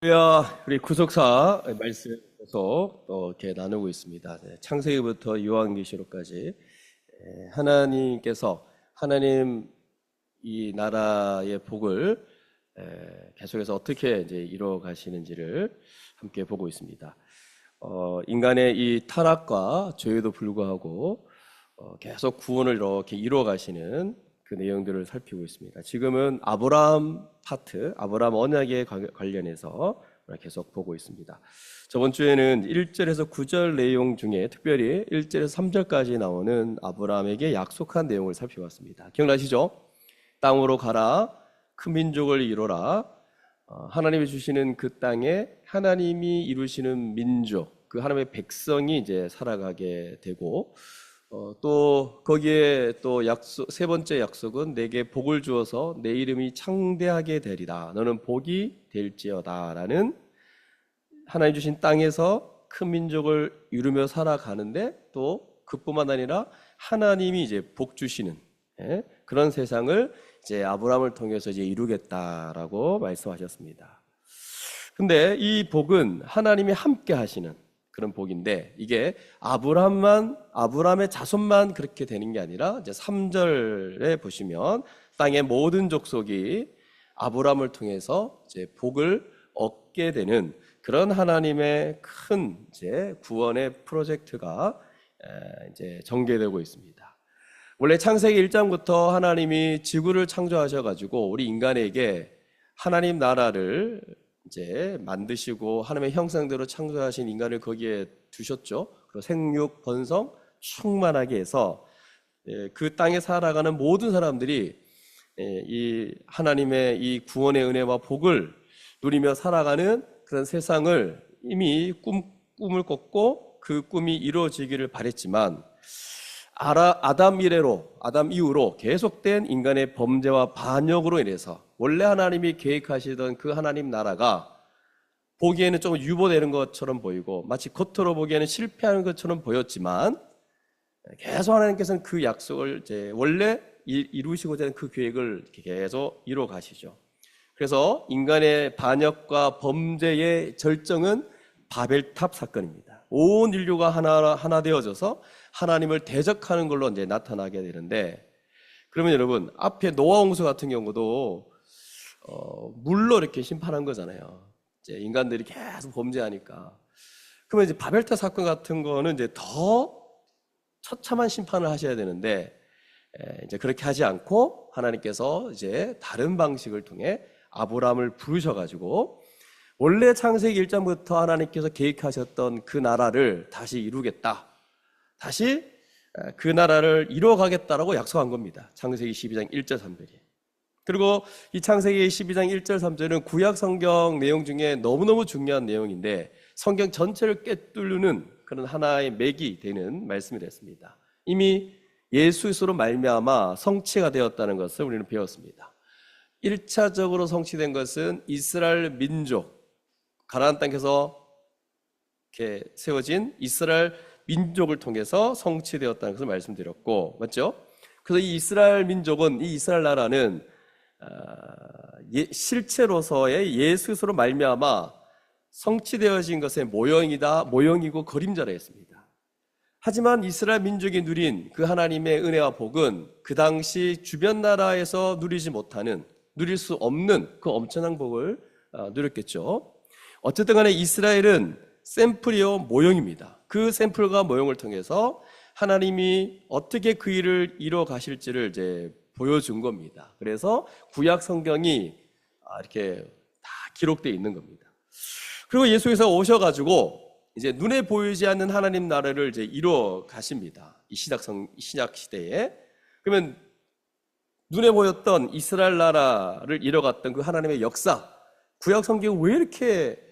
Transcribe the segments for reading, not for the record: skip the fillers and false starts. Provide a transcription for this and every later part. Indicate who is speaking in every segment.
Speaker 1: 우리 구속사 말씀 계속 또 이렇게 나누고 있습니다. 창세기부터 요한계시록까지 하나님께서 하나님 이 나라의 복을 계속해서 어떻게 이제 이루어 가시는지를 함께 보고 있습니다. 인간의 이 타락과 죄에도 불구하고 계속 구원을 이렇게 이루어 가시는 그 내용들을 살피고 있습니다. 지금은 아브라함 파트, 아브라함 언약에 관련해서 계속 보고 있습니다. 저번 주에는 1절에서 9절 내용 중에 특별히 1절에서 3절까지 나오는 아브라함에게 약속한 내용을 살펴봤습니다. 기억나시죠? 땅으로 가라, 큰 민족을 이루라. 하나님이 주시는 그 땅에 하나님이 이루시는 민족, 그 하나님의 백성이 이제 살아가게 되고, 또 거기에 또 약속, 세 번째 약속은 내게 복을 주어서 내 이름이 창대하게 되리라. 너는 복이 될지어다. 라는 하나님 주신 땅에서 큰 민족을 이루며 살아가는데, 또 그뿐만 아니라 하나님이 이제 복 주시는 그런 세상을 이제 아브라함을 통해서 이제 이루겠다라고 말씀하셨습니다. 근데 이 복은 하나님이 함께 하시는 그런 복인데, 이게 아브라함의 자손만 그렇게 되는 게 아니라 이제 3절에 보시면 땅의 모든 족속이 아브라함을 통해서 이제 복을 얻게 되는 그런 하나님의 큰 이제 구원의 프로젝트가 이제 전개되고 있습니다. 원래 창세기 1장부터 하나님이 지구를 창조하셔가지고 우리 인간에게 하나님 나라를 이제 만드시고 하나님의 형상대로 창조하신 인간을 거기에 두셨죠. 그리고 생육, 번성, 충만하게 해서 그 땅에 살아가는 모든 사람들이 이 하나님의 이 구원의 은혜와 복을 누리며 살아가는 그런 세상을 이미 꿈을 꿨고 그 꿈이 이루어지기를 바랬지만, 아담 이후로 계속된 인간의 범죄와 반역으로 인해서 원래 하나님이 계획하시던 그 하나님 나라가 보기에는 좀 유보되는 것처럼 보이고 마치 겉으로 보기에는 실패하는 것처럼 보였지만, 계속 하나님께서는 그 약속을 이제 원래 이루시고자 하는 그 계획을 계속 이루어 가시죠. 그래서 인간의 반역과 범죄의 절정은 바벨탑 사건입니다. 온 인류가 하나 되어져서 하나님을 대적하는 걸로 이제 나타나게 되는데, 그러면 여러분, 앞에 노아 홍수 같은 경우도 물로 이렇게 심판한 거잖아요. 이제 인간들이 계속 범죄하니까. 그러면 이제 바벨탑 사건 같은 거는 이제 더 처참한 심판을 하셔야 되는데, 이제 그렇게 하지 않고 하나님께서 이제 다른 방식을 통해 아브라함을 부르셔가지고 원래 창세기 1장부터 하나님께서 계획하셨던 그 나라를 다시 이루겠다, 다시 그 나라를 이루어가겠다라고 약속한 겁니다. 창세기 12장 1절 3절이. 그리고 이 창세기 12장 1절 3절은 구약 성경 내용 중에 너무너무 중요한 내용인데, 성경 전체를 꿰뚫는 그런 하나의 맥이 되는 말씀이 됐습니다. 이미 예수 그리스도로 말미암아 성취가 되었다는 것을 우리는 배웠습니다. 1차적으로 성취된 것은 이스라엘 민족, 가나안 땅에서 이렇게 세워진 이스라엘 민족을 통해서 성취되었다는 것을 말씀드렸고, 맞죠? 그래서 이 이스라엘 민족은, 이 이스라엘 나라는 실체로서의 예수 그리스도로 말미암아 성취되어진 것의 모형이고 그림자라 했습니다. 하지만 이스라엘 민족이 누린 그 하나님의 은혜와 복은 그 당시 주변 나라에서 누릴 수 없는 그 엄청난 복을 누렸겠죠. 어쨌든 간에 이스라엘은 샘플이요 모형입니다. 그 샘플과 모형을 통해서 하나님이 어떻게 그 일을 이루어 가실지를 이제 보여준 겁니다. 그래서 구약 성경이 이렇게 다 기록되어 있는 겁니다. 그리고 예수께서 오셔가지고 이제 눈에 보이지 않는 하나님 나라를 이제 이루어 가십니다. 이 신약 시대에. 그러면 눈에 보였던 이스라엘 나라를 이뤄갔던 그 하나님의 역사, 구약 성경이 왜 이렇게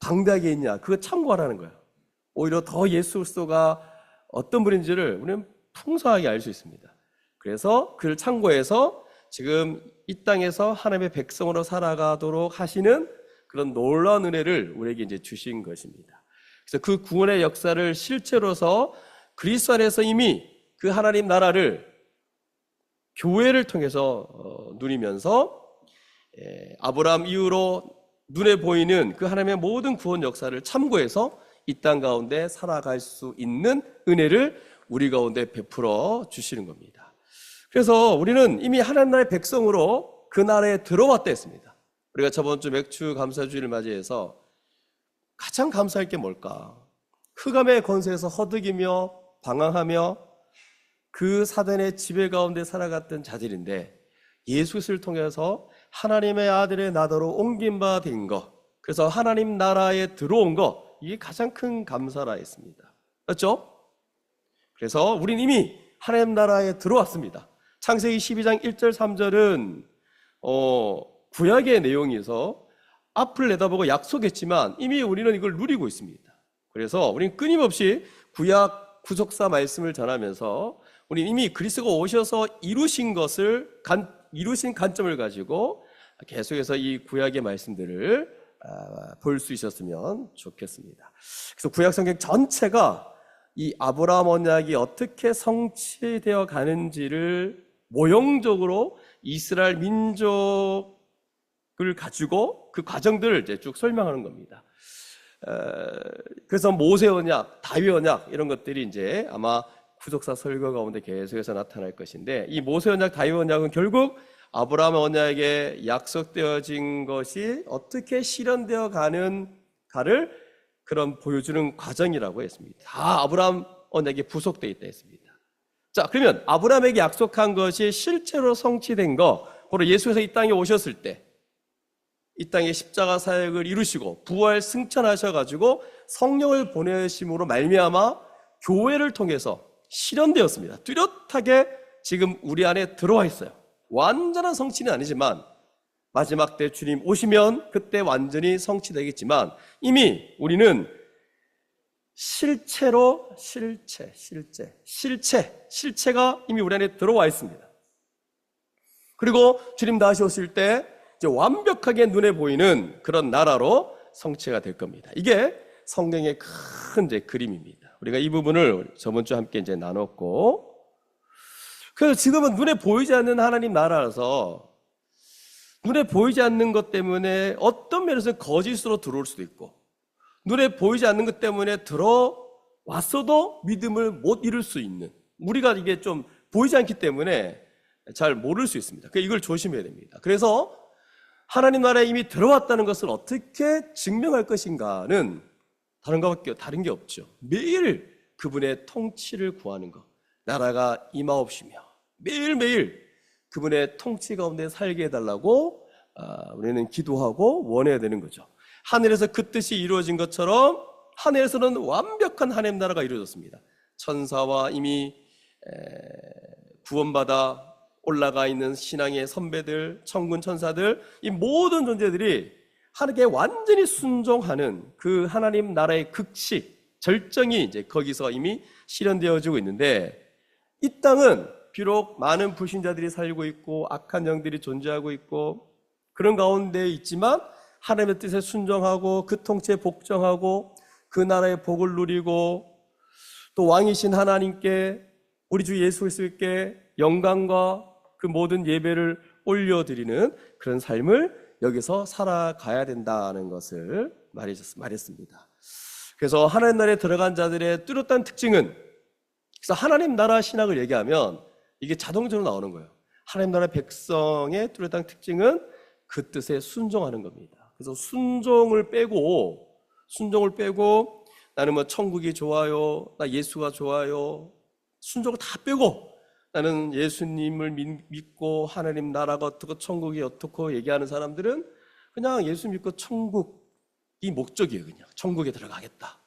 Speaker 1: 방대하게 있냐, 그거 참고하라는 거예요. 오히려 더 예수 그리스도가 어떤 분인지를 우리는 풍성하게 알 수 있습니다. 그래서 그를 참고해서 지금 이 땅에서 하나님의 백성으로 살아가도록 하시는 그런 놀라운 은혜를 우리에게 이제 주신 것입니다. 그래서 그 구원의 역사를 실체로서 그리스도 안에서 이미 그 하나님 나라를 교회를 통해서 누리면서 아브라함 이후로 눈에 보이는 그 하나님의 모든 구원 역사를 참고해서 이 땅 가운데 살아갈 수 있는 은혜를 우리 가운데 베풀어 주시는 겁니다. 그래서 우리는 이미 하나님 나라의 백성으로 그 나라에 들어왔다 했습니다. 우리가 저번 주 맥주 감사주의를 맞이해서 가장 감사할 게 뭘까? 흑암의 권세에서 허덕이며 방황하며 그 사단의 지배 가운데 살아갔던 자들인데 예수 그리스도를 통해서 하나님의 아들의 나더러 옮긴 바 된 것, 그래서 하나님 나라에 들어온 것, 이게 가장 큰 감사라 했습니다. 맞죠? 그래서 우린 이미 하나님 나라에 들어왔습니다. 창세기 12장 1절 3절은 구약의 내용에서 앞을 내다보고 약속했지만 이미 우리는 이걸 누리고 있습니다. 그래서 우리는 끊임없이 구약 구속사 말씀을 전하면서 우리는 이미 그리스도가 오셔서 이루신 것을 이루신 관점을 가지고 계속해서 이 구약의 말씀들을 볼 수 있었으면 좋겠습니다. 그래서 구약 성경 전체가 이 아브라함 언약이 어떻게 성취되어 가는지를 모형적으로 이스라엘 민족을 가지고 그 과정들을 이제 쭉 설명하는 겁니다. 그래서 모세 언약, 다윗 언약 이런 것들이 이제 아마 구속사 설교 가운데 계속해서 나타날 것인데, 이 모세 언약, 다윗 언약은 결국 아브라함 언약에 약속되어진 것이 어떻게 실현되어 가는가를 그런 보여주는 과정이라고 했습니다. 다 아브라함 언약에 부속되어 있다 했습니다. 자, 그러면 아브라함에게 약속한 것이 실제로 성취된 거, 바로 예수께서 이 땅에 오셨을 때 이 땅에 십자가 사역을 이루시고 부활 승천하셔가지고 성령을 보내심으로 말미암아 교회를 통해서 실현되었습니다. 뚜렷하게 지금 우리 안에 들어와 있어요. 완전한 성취는 아니지만 마지막 때 주님 오시면 그때 완전히 성취되겠지만 이미 우리는 실체가 이미 우리 안에 들어와 있습니다. 그리고 주님 다시 오실 때 이제 완벽하게 눈에 보이는 그런 나라로 성취가 될 겁니다. 이게 성경의 큰 이제 그림입니다. 우리가 이 부분을 저번 주 함께 이제 나눴고, 그래서 지금은 눈에 보이지 않는 하나님 나라라서 눈에 보이지 않는 것 때문에 어떤 면에서 거짓으로 들어올 수도 있고, 눈에 보이지 않는 것 때문에 들어왔어도 믿음을 못 이룰 수 있는, 우리가 이게 좀 보이지 않기 때문에 잘 모를 수 있습니다. 그러니까 이걸 조심해야 됩니다. 그래서 하나님 나라에 이미 들어왔다는 것을 어떻게 증명할 것인가는 다른 게 없죠. 매일 그분의 통치를 구하는 것, 나라가 임하옵시며 매일매일 그분의 통치 가운데 살게 해달라고 우리는 기도하고 원해야 되는 거죠. 하늘에서 그 뜻이 이루어진 것처럼 하늘에서는 완벽한 하나님 나라가 이루어졌습니다. 천사와 이미 구원받아 올라가 있는 신앙의 선배들, 천군 천사들, 이 모든 존재들이 하나님께 완전히 순종하는 그 하나님 나라의 극식, 절정이 이제 거기서 이미 실현되어지고 있는데, 이 땅은 비록 많은 불신자들이 살고 있고 악한 영들이 존재하고 있고 그런 가운데 있지만 하나님의 뜻에 순종하고 그 통치에 복종하고 그 나라의 복을 누리고 또 왕이신 하나님께, 우리 주 예수 그리스도께 영광과 그 모든 예배를 올려드리는 그런 삶을 여기서 살아가야 된다는 것을 말했습니다. 그래서 하나님 나라에 들어간 자들의 뚜렷한 특징은, 그래서 하나님 나라 신학을 얘기하면 이게 자동적으로 나오는 거예요. 하나님 나라 백성의 뚜렷한 특징은 그 뜻에 순종하는 겁니다. 그래서 순종을 빼고 나는 뭐 천국이 좋아요, 나 예수가 좋아요, 순종을 다 빼고 나는 예수님을 믿고 하나님 나라가 어떻고 천국이 어떻고 얘기하는 사람들은 그냥 예수 믿고 천국이 목적이에요. 그냥 천국에 들어가겠다,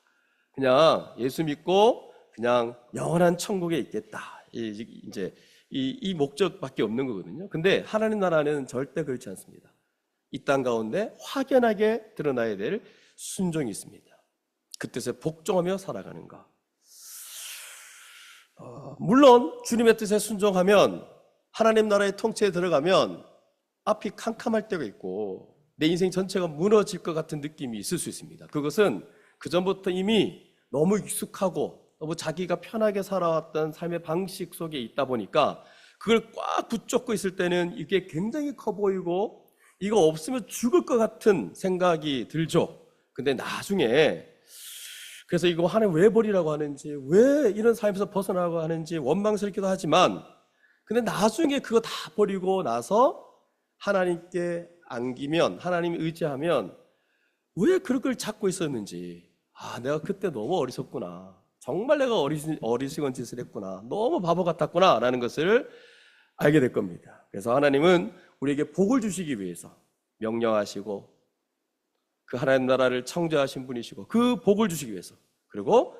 Speaker 1: 그냥 예수 믿고 그냥 영원한 천국에 있겠다, 이제 이 목적밖에 없는 거거든요. 근데 하나님 나라는 절대 그렇지 않습니다. 이 땅 가운데 확연하게 드러나야 될 순종이 있습니다. 그 뜻에 복종하며 살아가는 것. 물론 주님의 뜻에 순종하면, 하나님 나라의 통치에 들어가면 앞이 캄캄할 때가 있고 내 인생 전체가 무너질 것 같은 느낌이 있을 수 있습니다. 그것은 그전부터 이미 너무 익숙하고 너무 자기가 편하게 살아왔던 삶의 방식 속에 있다 보니까 그걸 꽉 붙잡고 있을 때는 이게 굉장히 커 보이고 이거 없으면 죽을 것 같은 생각이 들죠. 근데 나중에 그래서 이거 하나님 왜 버리라고 하는지, 왜 이런 삶에서 벗어나라고 하는지 원망스럽기도 하지만, 근데 나중에 그거 다 버리고 나서 하나님께 안기면, 하나님 의지하면 왜 그런 걸 찾고 있었는지, 내가 그때 너무 어리석구나, 정말 내가 어리석은 짓을 했구나, 너무 바보 같았구나 라는 것을 알게 될 겁니다. 그래서 하나님은 우리에게 복을 주시기 위해서 명령하시고, 그 하나님 나라를 창조하신 분이시고, 그 복을 주시기 위해서, 그리고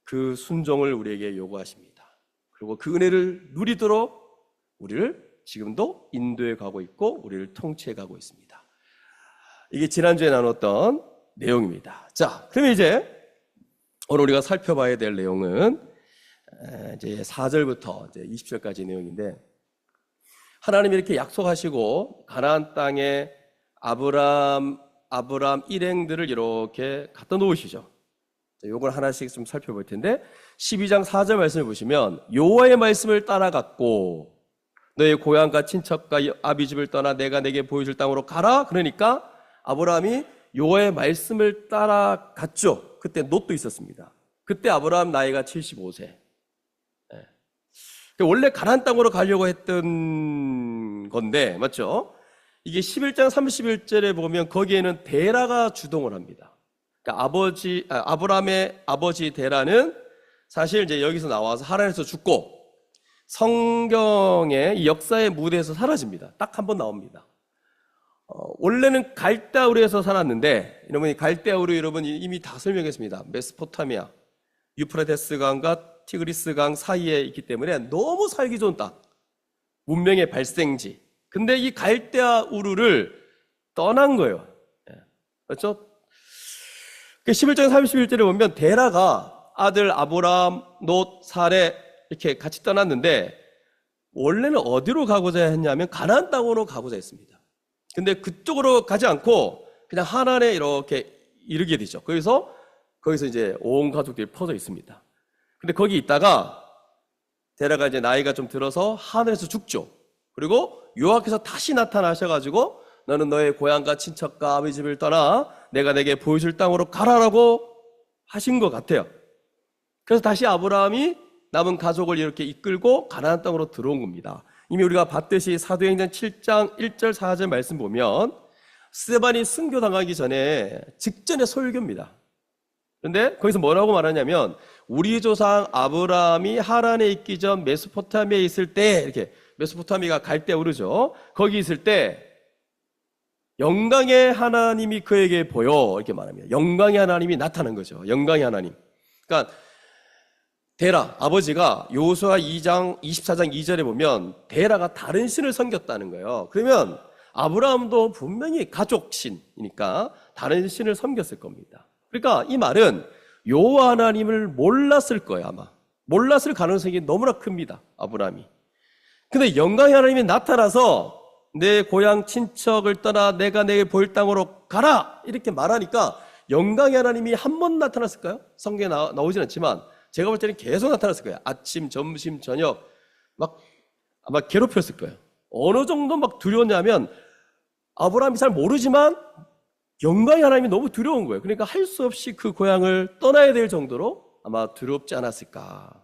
Speaker 1: 그 순종을 우리에게 요구하십니다. 그리고 그 은혜를 누리도록 우리를 지금도 인도해 가고 있고 우리를 통치해 가고 있습니다. 이게 지난주에 나눴던 내용입니다. 자, 그러면 이제 오늘 우리가 살펴봐야 될 내용은 이제 4절부터 이제 20절까지 내용인데, 하나님이 이렇게 약속하시고 가나안 땅에 아브람 일행들을 이렇게 갖다 놓으시죠. 요걸 하나씩 좀 살펴볼 텐데, 12장 4절 말씀을 보시면 여호와의 말씀을 따라갔고 너의 고향과 친척과 아비 집을 떠나 내가 내게 보여줄 땅으로 가라. 그러니까 아브라함이 여호와의 말씀을 따라갔죠. 그때 롯도 있었습니다. 그때 아브라함 나이가 75세. 원래 가나안 땅으로 가려고 했던 건데, 맞죠? 이게 11장 31절에 보면 거기에는 데라가 주동을 합니다. 그러니까 아브라함의 아버지 데라는 사실 이제 여기서 나와서 하란에서 죽고 성경의 이 역사의 무대에서 사라집니다. 딱 한 번 나옵니다. 원래는 갈대아우르에서 살았는데, 여러분이 갈대아우르 여러분 이미 다 설명했습니다. 메소포타미아, 유프라테스 강과 티그리스 강 사이에 있기 때문에 너무 살기 좋은 땅, 문명의 발생지. 근데 이 갈대아우르를 떠난 거예요. 그렇죠? 11장 31절에 보면 데라가 아들 아브람, 롯, 사레 이렇게 같이 떠났는데, 원래는 어디로 가고자 했냐면 가나안 땅으로 가고자 했습니다. 근데 그쪽으로 가지 않고 그냥 하란에 이렇게 이르게 되죠. 거기서 이제 온 가족들이 퍼져 있습니다. 근데 거기 있다가 데라가 이제 나이가 좀 들어서 하늘에서 죽죠. 그리고 여호와께서 다시 나타나셔가지고 너는 너의 고향과 친척과 아비 집을 떠나 내가 내게 보여줄 땅으로 가라라고 하신 것 같아요. 그래서 다시 아브라함이 남은 가족을 이렇게 이끌고 가나안 땅으로 들어온 겁니다. 이미 우리가 봤듯이 사도행전 7장 1절 4절 말씀 보면 스데반이 순교당하기 직전에 설교입니다. 그런데 거기서 뭐라고 말하냐면, 우리 조상 아브라함이 하란에 있기 전 메소포타미아에 있을 때, 이렇게 메소포타미아가 갈대아우르죠. 거기 있을 때 영광의 하나님이 그에게 보여, 이렇게 말합니다. 영광의 하나님이 나타난 거죠. 영광의 하나님. 그러니까 데라 아버지가 여호수아 2장 24장 2절에 보면 데라가 다른 신을 섬겼다는 거예요. 그러면 아브라함도 분명히 가족신이니까 다른 신을 섬겼을 겁니다. 그러니까 이 말은 여호와 하나님을 몰랐을 거예요. 아마 몰랐을 가능성이 너무나 큽니다, 아브라함이. 근데 영광의 하나님이 나타나서 내 고향 친척을 떠나 내가 내게 보일 땅으로 가라 이렇게 말하니까, 영광의 하나님이 한 번 나타났을까요? 성경에 나오진 않지만 제가 볼 때는 계속 나타났을 거예요. 아침, 점심, 저녁 막 아마 괴롭혔을 거예요. 어느 정도 막 두려웠냐면, 아브라함이 잘 모르지만 영광의 하나님이 너무 두려운 거예요. 그러니까 할 수 없이 그 고향을 떠나야 될 정도로 아마 두렵지 않았을까.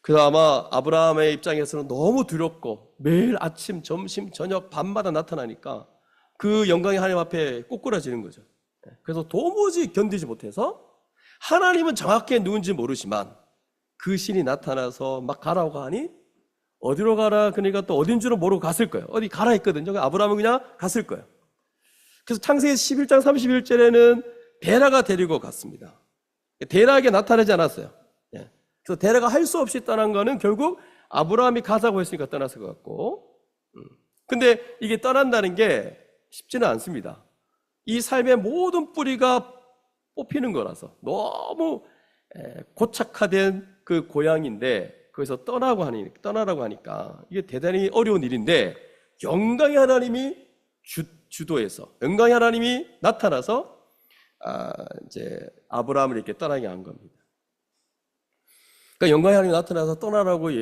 Speaker 1: 그래서 아마 아브라함의 입장에서는 너무 두렵고 매일 아침, 점심, 저녁, 밤마다 나타나니까 그 영광의 하나님 앞에 꼬꾸라지는 거죠. 그래서 도무지 견디지 못해서, 하나님은 정확히 누군지 모르지만 그 신이 나타나서 막 가라고 하니, 어디로 가라 그러니까 또 어딘 줄은 모르고 갔을 거예요. 어디 가라 했거든요. 아브라함은 그냥 갔을 거예요. 그래서 창세기 11장 31절에는 데라가 데리고 갔습니다. 데라에게 나타나지 않았어요. 그래서 데라가 할 수 없이 떠난 거는 결국 아브라함이 가자고 했으니까 떠났을 것 같고, 근데 이게 떠난다는 게 쉽지는 않습니다. 이 삶의 모든 뿌리가 뽑히는 거라서 너무 고착화된 그 고향인데 거기서 떠나라고 하니까 이게 대단히 어려운 일인데, 영광의 하나님이 주도해서 영광의 하나님이 나타나서 이제 아브라함을 이렇게 떠나게 한 겁니다. 그러니까 영광의 하나님이 나타나서 떠나라고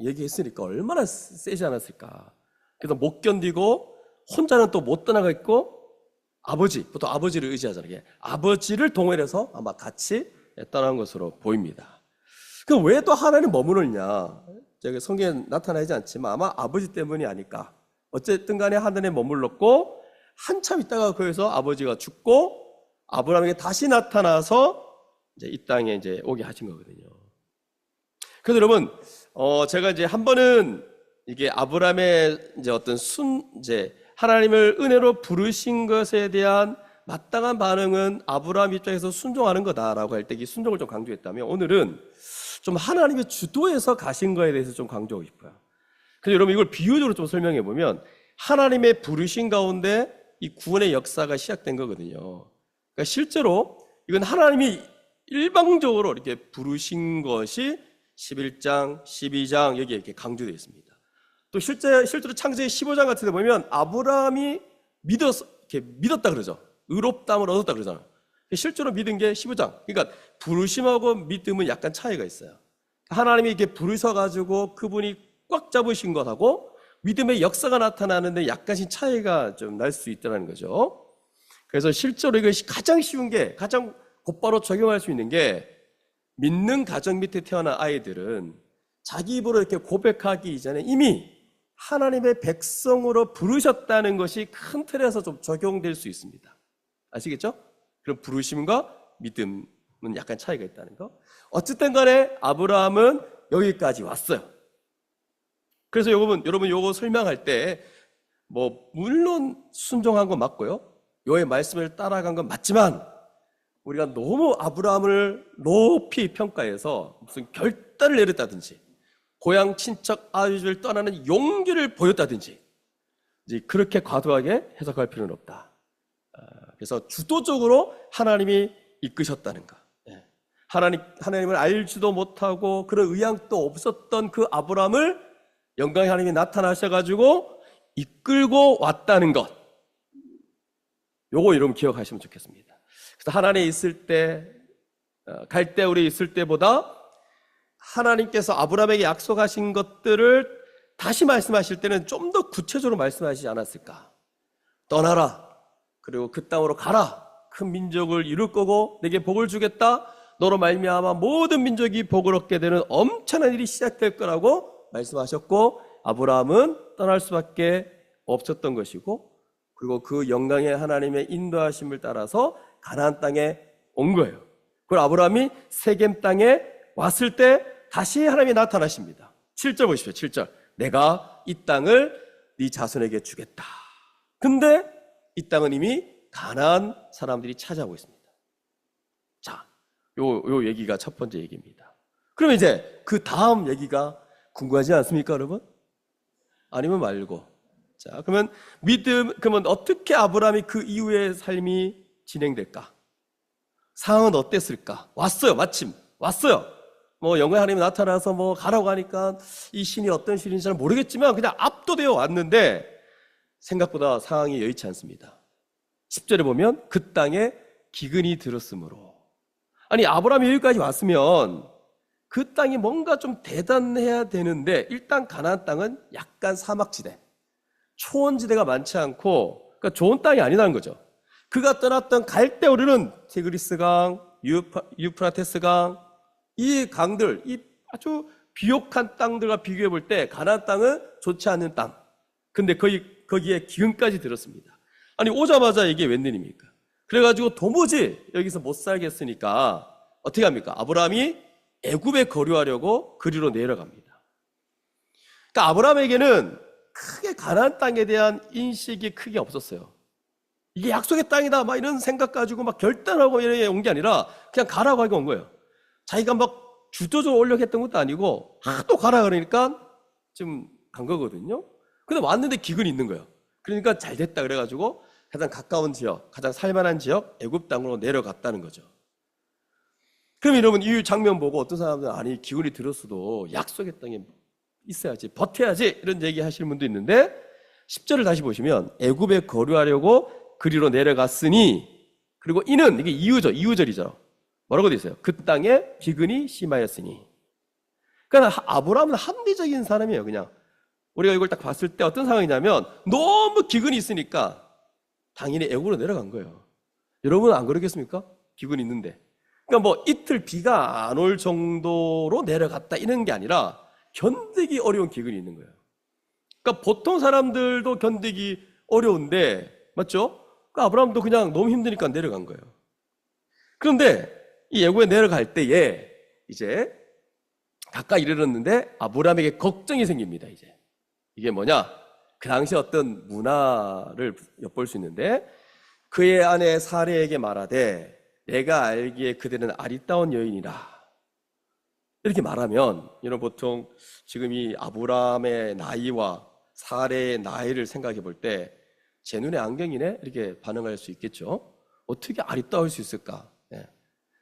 Speaker 1: 얘기했으니까 얼마나 세지 않았을까. 그래서 못 견디고 혼자는 또 못 떠나가 있고 아버지, 보통 아버지를 의지하잖아요. 아버지를 동원해서 아마 같이 떠난 것으로 보입니다. 그럼 왜 또 하나님 머무르냐? 저기 성경에 나타나지 않지만 아마 아버지 때문이 아닐까. 어쨌든 간에 하늘에 머물렀고 한참 있다가 거기서 아버지가 죽고 아브라함에게 다시 나타나서 이제 이 땅에 이제 오게 하신 거거든요. 그래서 여러분, 제가 이제 한 번은 이게 아브라함의 이제 어떤 이제 하나님을 은혜로 부르신 것에 대한 마땅한 반응은 아브라함 입장에서 순종하는 거다라고 할 때 이 순종을 좀 강조했다면, 오늘은 좀 하나님의 주도에서 가신 거에 대해서 좀 강조하고 싶어요. 그래서 여러분 이걸 비유적으로 좀 설명해 보면 하나님의 부르신 가운데 이 구원의 역사가 시작된 거거든요. 그러니까 실제로 이건 하나님이 일방적으로 이렇게 부르신 것이 11장, 12장 여기에 이렇게 강조되어 있습니다. 또 실제로 창세기 15장 같은 데 보면 아브라함이 믿었다 그러죠. 의롭다함을 얻었다 그러잖아요. 실제로 믿은 게 15장. 그러니까 부르심하고 믿음은 약간 차이가 있어요. 하나님이 이렇게 부르셔가지고 그분이 꽉 잡으신 것하고 믿음의 역사가 나타나는데 약간씩 차이가 좀 날 수 있다는 거죠. 그래서 실제로 이것이 가장 쉬운 게, 가장 곧바로 적용할 수 있는 게, 믿는 가정 밑에 태어난 아이들은 자기 입으로 이렇게 고백하기 이전에 이미 하나님의 백성으로 부르셨다는 것이 큰 틀에서 좀 적용될 수 있습니다. 아시겠죠? 그럼 부르심과 믿음은 약간 차이가 있다는 거. 어쨌든 간에 아브라함은 여기까지 왔어요. 그래서 여러분 요거 설명할 때 물론 순종한 건 맞고요. 요의 말씀을 따라간 건 맞지만 우리가 너무 아브라함을 높이 평가해서 무슨 결단을 내렸다든지 고향 친척 아주를 떠나는 용기를 보였다든지 이제 그렇게 과도하게 해석할 필요는 없다. 그래서 주도적으로 하나님이 이끄셨다는 것. 하나님을 알지도 못하고 그런 의향도 없었던 그 아브라함을 영광의 하나님이 나타나셔가지고 이끌고 왔다는 것. 요거 여러분 기억하시면 좋겠습니다. 그래서 하나님에 있을 때, 갈대우리에 있을 때보다 하나님께서 아브라함에게 약속하신 것들을 다시 말씀하실 때는 좀 더 구체적으로 말씀하시지 않았을까? 떠나라. 그리고 그 땅으로 가라. 큰 민족을 이룰 거고 내게 복을 주겠다. 너로 말미암아 모든 민족이 복을 얻게 되는 엄청난 일이 시작될 거라고 말씀하셨고 아브라함은 떠날 수밖에 없었던 것이고 그리고 그 영광의 하나님의 인도하심을 따라서 가나안 땅에 온 거예요. 그리고 아브라함이 세겜 땅에 왔을 때 다시 하나님이 나타나십니다. 7절 보십시오. 7절. 내가 이 땅을 네 자손에게 주겠다. 근데 이 땅은 이미 가나안 사람들이 차지하고 있습니다. 자, 요 얘기가 첫 번째 얘기입니다. 그러면 이제 그 다음 얘기가 궁금하지 않습니까, 여러분? 아니면 말고. 자, 그러면 어떻게 아브라함이 그 이후의 삶이 진행될까? 상황은 어땠을까? 왔어요, 마침. 왔어요. 영광의 하나님이 나타나서 가라고 하니까 이 신이 어떤 신인지 잘 모르겠지만 그냥 압도되어 왔는데 생각보다 상황이 여의치 않습니다. 10절에 보면 그 땅에 기근이 들었으므로. 아니, 아브라함이 여기까지 왔으면 그 땅이 뭔가 좀 대단해야 되는데 일단 가나안 땅은 약간 사막지대, 초원지대가 많지 않고 그러니까 좋은 땅이 아니라는 거죠. 그가 떠났던 갈대우리는 티그리스강, 유프라테스강, 이 강들, 이 아주 비옥한 땅들과 비교해 볼 때 가나안 땅은 좋지 않은 땅. 근데 거기에 기근까지 들었습니다. 아니, 오자마자 이게 웬일입니까? 그래가지고 도무지 여기서 못 살겠으니까 어떻게 합니까? 아브라함이 애굽에 거류하려고 그리로 내려갑니다. 그러니까 아브라함에게는 크게 가나안 땅에 대한 인식이 크게 없었어요. 이게 약속의 땅이다 막 이런 생각 가지고 막 결단하고 이렇게 온 게 아니라 그냥 가라고 하고 온 거예요. 자기가 막 주도적으로 오려고 했던 것도 아니고 하도 가라 그러니까 좀 간 거거든요. 근데 왔는데 기근이 있는 거예요. 그러니까 잘 됐다 그래가지고 가장 가까운 지역, 가장 살만한 지역 애굽 땅으로 내려갔다는 거죠. 그럼 여러분 이 장면 보고 어떤 사람들은 아니 기근이 들었어도 약속의 땅에 있어야지, 버텨야지 이런 얘기 하시는 분도 있는데 10절을 다시 보시면 애굽에 거류하려고 그리로 내려갔으니 그리고 이는 이게 이유절이죠. 뭐라고 되어 있어요? 그 땅에 기근이 심하였으니. 그러니까 아브라함은 합리적인 사람이에요. 그냥 우리가 이걸 딱 봤을 때 어떤 상황이냐면 너무 기근이 있으니까 당연히 애국으로 내려간 거예요. 여러분은 안 그러겠습니까? 기근이 있는데. 그러니까 뭐 이틀 비가 안 올 정도로 내려갔다 이런 게 아니라 견디기 어려운 기근이 있는 거예요. 그러니까 보통 사람들도 견디기 어려운데, 맞죠? 그러니까 아브라함도 그냥 너무 힘드니까 내려간 거예요. 그런데 이 애국에 내려갈 때에 이제 가까이 이르렀는데 아브라함에게 걱정이 생깁니다. 이제 이게 뭐냐? 그 당시 어떤 문화를 엿볼 수 있는데, 그의 아내 사레에게 말하되 내가 알기에 그대는 아리따운 여인이라, 이렇게 말하면 여러분 보통 지금 이 아브라함의 나이와 사레의 나이를 생각해 볼 때 제 눈에 안경이네 이렇게 반응할 수 있겠죠. 어떻게 아리따울 수 있을까? 네.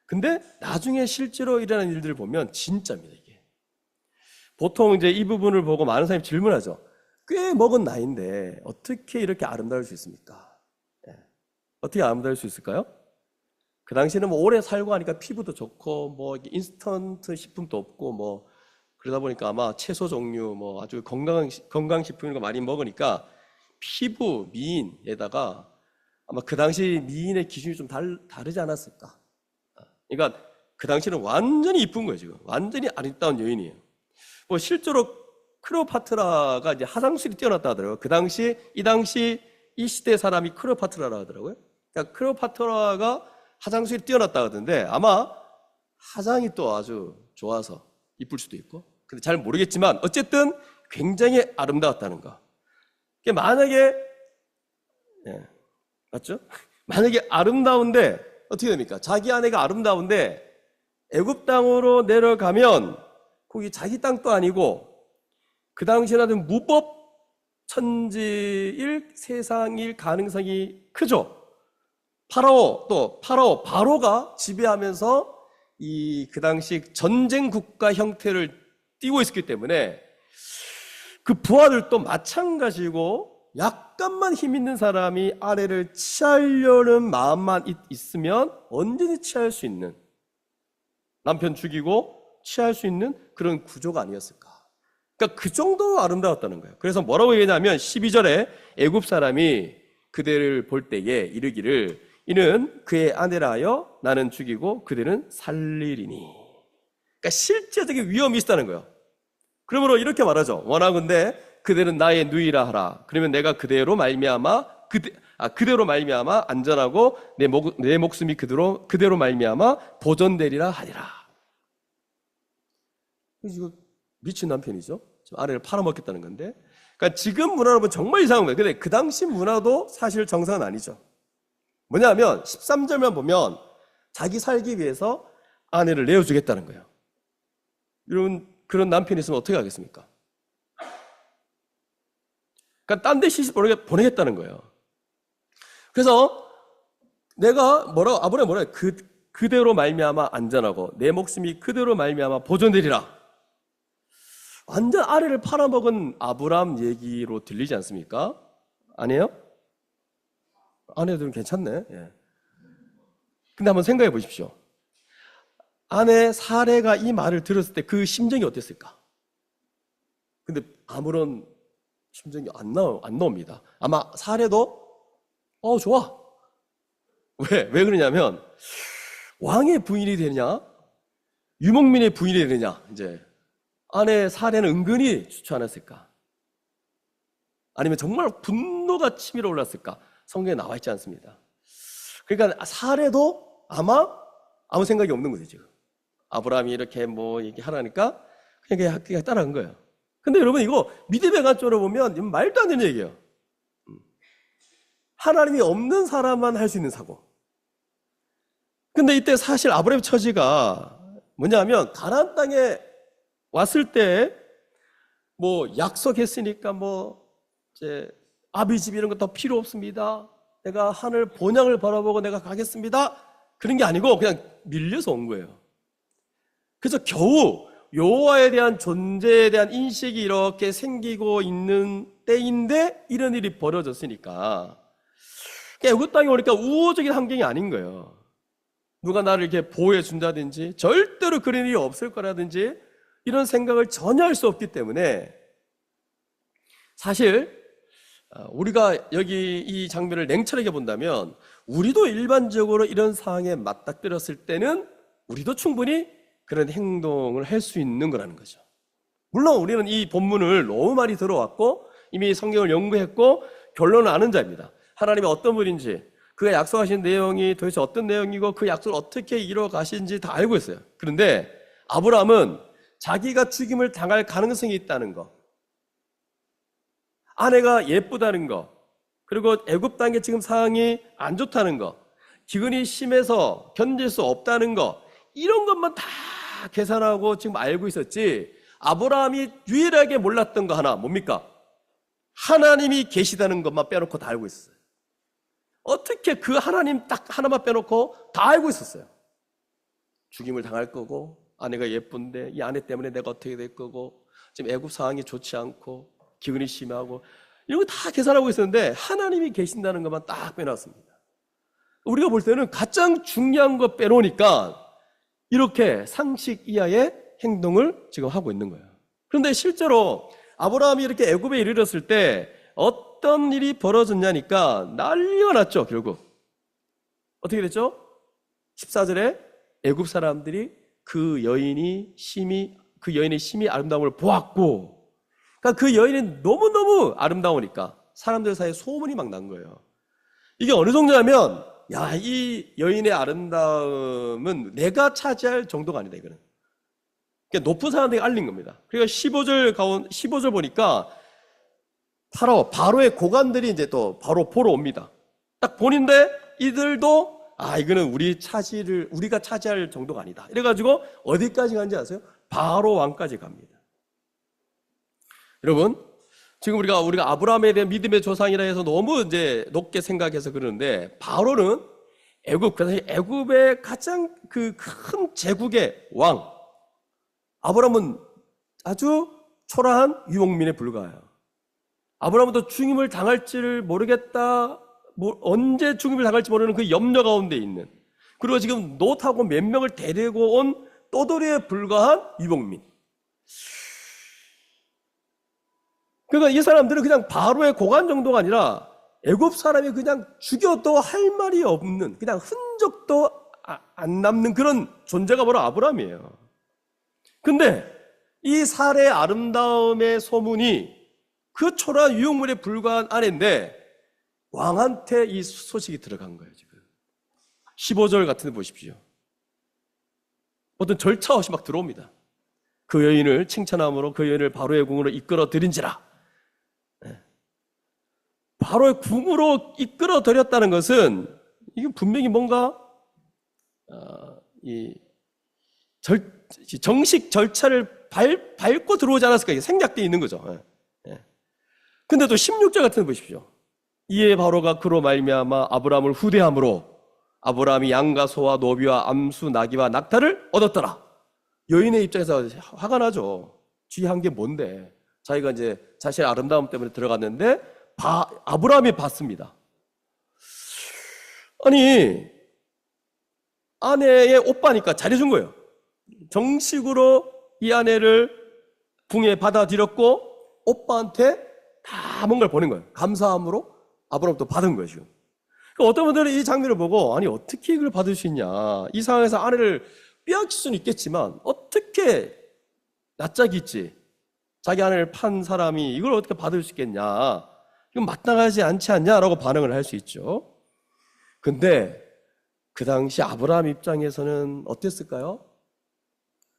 Speaker 1: 근데 나중에 실제로 일어나는 일들을 보면 진짜입니다. 이게 보통 이제 이 부분을 보고 많은 사람이 질문하죠. 꽤 먹은 나이인데 어떻게 이렇게 아름다울 수 있습니까? 네. 어떻게 아름다울 수 있을까요? 그 당시에는 뭐 오래 살고 하니까 피부도 좋고 뭐 인스턴트 식품도 없고 뭐 그러다 보니까 아마 채소 종류 뭐 아주 건강 식품 이런 거 많이 먹으니까 피부 미인에다가 아마 그 당시 미인의 기준이 좀 다르지 않았을까? 그러니까 그 당시는 완전히 이쁜 거예요. 지금 완전히 아리따운 여인이에요. 뭐 실제로 클레오파트라가 이제 화장실이 뛰어났다 하더라고요. 그 당시 이 시대 사람이 클레오파트라라 하더라고요. 그러니까 클레오파트라가 화장실이 뛰어났다 하던데 아마 화장이 또 아주 좋아서 이쁠 수도 있고, 근데 잘 모르겠지만 어쨌든 굉장히 아름다웠다는 거. 만약에 맞죠? 만약에 아름다운데 어떻게 됩니까? 자기 아내가 아름다운데 애굽 땅으로 내려가면 거기 자기 땅도 아니고 그 당시에는 무법 천지일 세상일 가능성이 크죠. 바로가 지배하면서 그 당시 전쟁 국가 형태를 띠고 있었기 때문에 그 부하들도 마찬가지고, 약간만 힘 있는 사람이 아내를 취하려는 마음만 있으면 언제든지 취할 수 있는, 남편 죽이고 취할 수 있는 그런 구조가 아니었을까. 그러니까 그 정도로 아름다웠다는 거예요. 그래서 뭐라고 얘기하냐면 12절에 애굽 사람이 그대를 볼 때에 이르기를 이는 그의 아내라 하여 나는 죽이고 그대는 살리리니. 그러니까 실제적인 위험이 있다는 거예요. 그러므로 이렇게 말하죠. 원하건대 그대는 나의 누이라 하라. 그러면 내가 그대로 말미암아 안전하고 내 목숨이 그대로 말미암아 보존되리라 하리라. 이거 미친 남편이죠. 지금 아내를 팔아먹겠다는 건데. 그러니까 지금 문화로 보면 정말 이상한 거예요. 근데 그 당시 문화도 사실 정상은 아니죠. 뭐냐면 13절만 보면 자기 살기 위해서 아내를 내어주겠다는 거예요. 여러분 그런 남편이 있으면 어떻게 하겠습니까? 그러니까 딴 데 시집 보내겠다는 거예요. 그래서 내가 아브라함이 뭐라 해요? 그대로 말미암아 안전하고 내 목숨이 그대로 말미암아 보존되리라. 완전 아내를 팔아먹은 아브라함 얘기로 들리지 않습니까? 아니에요? 아내들은 괜찮네. 예. 근데 한번 생각해 보십시오. 아내 사레가 이 말을 들었을 때 그 심정이 어땠을까? 근데 아무런 심정이 안 나옵니다. 아마 사레도 좋아. 왜 그러냐면 왕의 부인이 되냐 유목민의 부인이 되냐, 이제 아내 사레는 은근히 좋지 않았을까? 아니면 정말 분노가 치밀어 올랐을까? 성경에 나와 있지 않습니다. 그러니까 사레도 아마 아무 생각이 없는 거죠. 지금 아브라함이 이렇게 얘기하라니까 그냥 따라간 거예요. 근데 여러분 이거 믿음의 관점으로 보면 말도 안 되는 얘기예요. 하나님이 없는 사람만 할 수 있는 사고. 근데 이때 사실 아브라함의 처지가 뭐냐면 가나안 땅에 왔을 때 약속했으니까 이제 아비집 이런 거 더 필요 없습니다. 내가 하늘 본향을 바라보고 내가 가겠습니다. 그런 게 아니고 그냥 밀려서 온 거예요. 그래서 겨우 여호와에 대한 존재에 대한 인식이 이렇게 생기고 있는 때인데 이런 일이 벌어졌으니까 애굽 땅에 오니까 우호적인 환경이 아닌 거예요. 누가 나를 이렇게 보호해 준다든지 절대로 그런 일이 없을 거라든지 이런 생각을 전혀 할 수 없기 때문에 사실 우리가 여기 이 장면을 냉철하게 본다면 우리도 일반적으로 이런 상황에 맞닥뜨렸을 때는 우리도 충분히 그런 행동을 할 수 있는 거라는 거죠. 물론 우리는 이 본문을 너무 많이 들어왔고 이미 성경을 연구했고 결론을 아는 자입니다. 하나님이 어떤 분인지, 그가 약속하신 내용이 도대체 어떤 내용이고 그 약속을 어떻게 이뤄가신지 다 알고 있어요. 그런데 아브라함은 자기가 죽임을 당할 가능성이 있다는 거, 아내가 예쁘다는 거, 그리고 애굽 땅의 지금 상황이 안 좋다는 거, 기근이 심해서 견딜 수 없다는 거, 이런 것만 다 계산하고 지금 알고 있었지, 아브라함이 유일하게 몰랐던 거 하나 뭡니까? 하나님이 계시다는 것만 빼놓고 다 알고 있었어요. 어떻게 그 하나님 딱 하나만 빼놓고 다 알고 있었어요. 죽임을 당할 거고, 아내가 예쁜데 이 아내 때문에 내가 어떻게 될 거고, 지금 애굽 상황이 좋지 않고 기근이 심하고, 이런 거 다 계산하고 있었는데 하나님이 계신다는 것만 딱 빼놨습니다. 우리가 볼 때는 가장 중요한 거 빼놓으니까 이렇게 상식 이하의 행동을 지금 하고 있는 거예요. 그런데 실제로 아브라함이 이렇게 애굽에 이르렀을 때 어떤 일이 벌어졌냐니까 난리가 났죠. 결국 어떻게 됐죠? 14절에 애굽 사람들이 그 여인의 심히 아름다움을 보았고, 그러니까 그 여인이 너무너무 아름다우니까 사람들 사이에 소문이 막 난 거예요. 이게 어느 정도냐면, 야, 이 여인의 아름다움은 내가 차지할 정도가 아니다, 이거는. 그러니까 높은 사람들이 알린 겁니다. 그러니까 15절 보니까 바로의 고관들이 이제 또 바로 보러 옵니다. 딱 보는데 이들도 이거는 우리가 차지할 정도가 아니다. 이래가지고 어디까지 간지 아세요? 바로 왕까지 갑니다. 여러분, 지금 우리가 아브라함에 대한 믿음의 조상이라 해서 너무 이제 높게 생각해서 그러는데, 바로는 애굽의 가장 그 큰 제국의 왕, 아브라함은 아주 초라한 유목민에 불과해요. 아브라함도 죽임을 당할지를 모르겠다, 언제 죽임을 당할지 모르는 그 염려 가운데 있는, 그리고 지금 롯하고 몇 명을 데리고 온 떠돌이에 불과한 유목민. 그러니까 이 사람들은 그냥 바로의 고관 정도가 아니라 애굽 사람이 그냥 죽여도 할 말이 없는, 그냥 흔적도 안 남는 그런 존재가 바로 아브라함이에요. 근데 이 살의 아름다움의 소문이 그 초라한 유형물에 불과한 아내인데 왕한테 이 소식이 들어간 거예요. 지금 15절 같은 데 보십시오. 어떤 절차 없이 막 들어옵니다. 그 여인을 칭찬함으로 그 여인을 바로의 궁으로 이끌어 들인지라. 바로의 궁으로 이끌어 들였다는 것은 이게 분명히 뭔가 정식 절차를 밟고 들어오지 않았을까, 이게 생략되어 있는 거죠. 근데 또 16절 같은 거 보십시오. 이에 바로가 그로 말미암아 아브라함을 후대함으로 아브라함이 양과 소와 노비와 암수 나귀와 낙타를 얻었더라. 여인의 입장에서 화가 나죠. 쥐한 게 뭔데? 자기가 이제 자신의 아름다움 때문에 들어갔는데 아브라함이 봤습니다. 아니, 아내의 오빠니까 잘해준 거예요. 정식으로 이 아내를 궁에 받아들였고 오빠한테 다 뭔가를 보낸 거예요. 감사함으로 아브라함도 받은 거예요. 지금. 그러니까 어떤 분들은 이 장면을 보고, 아니 어떻게 이걸 받을 수 있냐, 이 상황에서 아내를 빼앗길 수는 있겠지만 어떻게 낯짝이 있지, 자기 아내를 판 사람이 이걸 어떻게 받을 수 있겠냐, 이건 마땅하지 않지 않냐라고 반응을 할 수 있죠. 근데 그 당시 아브라함 입장에서는 어땠을까요?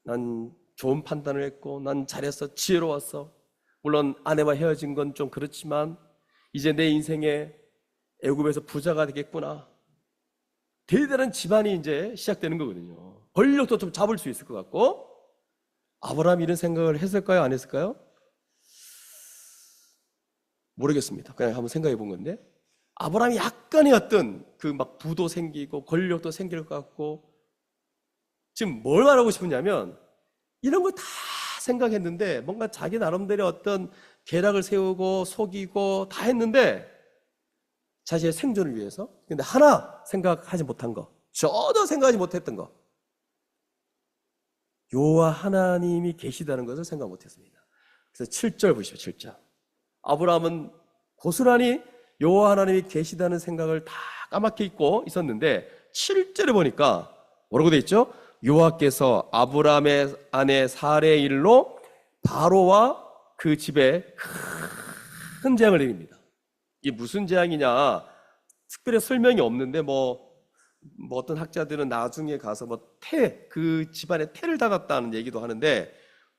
Speaker 1: 난 좋은 판단을 했고, 난 잘했어, 지혜로웠어. 물론 아내와 헤어진 건 좀 그렇지만 이제 내 인생에 애굽에서 부자가 되겠구나. 대단한 집안이 이제 시작되는 거거든요. 권력도 좀 잡을 수 있을 것 같고. 아브라함이 이런 생각을 했을까요? 안 했을까요? 모르겠습니다. 그냥 한번 생각해 본 건데, 아브라함이 약간의 어떤 그 막 부도 생기고 권력도 생길 것 같고, 지금 뭘 말하고 싶으냐면 이런 거 다 생각했는데 뭔가 자기 나름대로 어떤 계략을 세우고 속이고 다 했는데 자신의 생존을 위해서. 근데 하나 생각하지 못한 거, 전혀 생각하지 못했던 거, 여호와 하나님이 계시다는 것을 생각 못했습니다. 그래서 7절 보시죠. 7절. 아브라함은 고스란히 여호와 하나님이 계시다는 생각을 다 까맣게 잊고 있었는데 7절에 보니까 뭐라고 돼 있죠? 여호와께서 아브라함의 아내 사레의 일로 바로와 그 집에 큰 재앙을 내립니다. 이게 무슨 재앙이냐? 특별히 설명이 없는데 뭐 어떤 학자들은 나중에 가서 그 집안에 태를 당했다는 얘기도 하는데,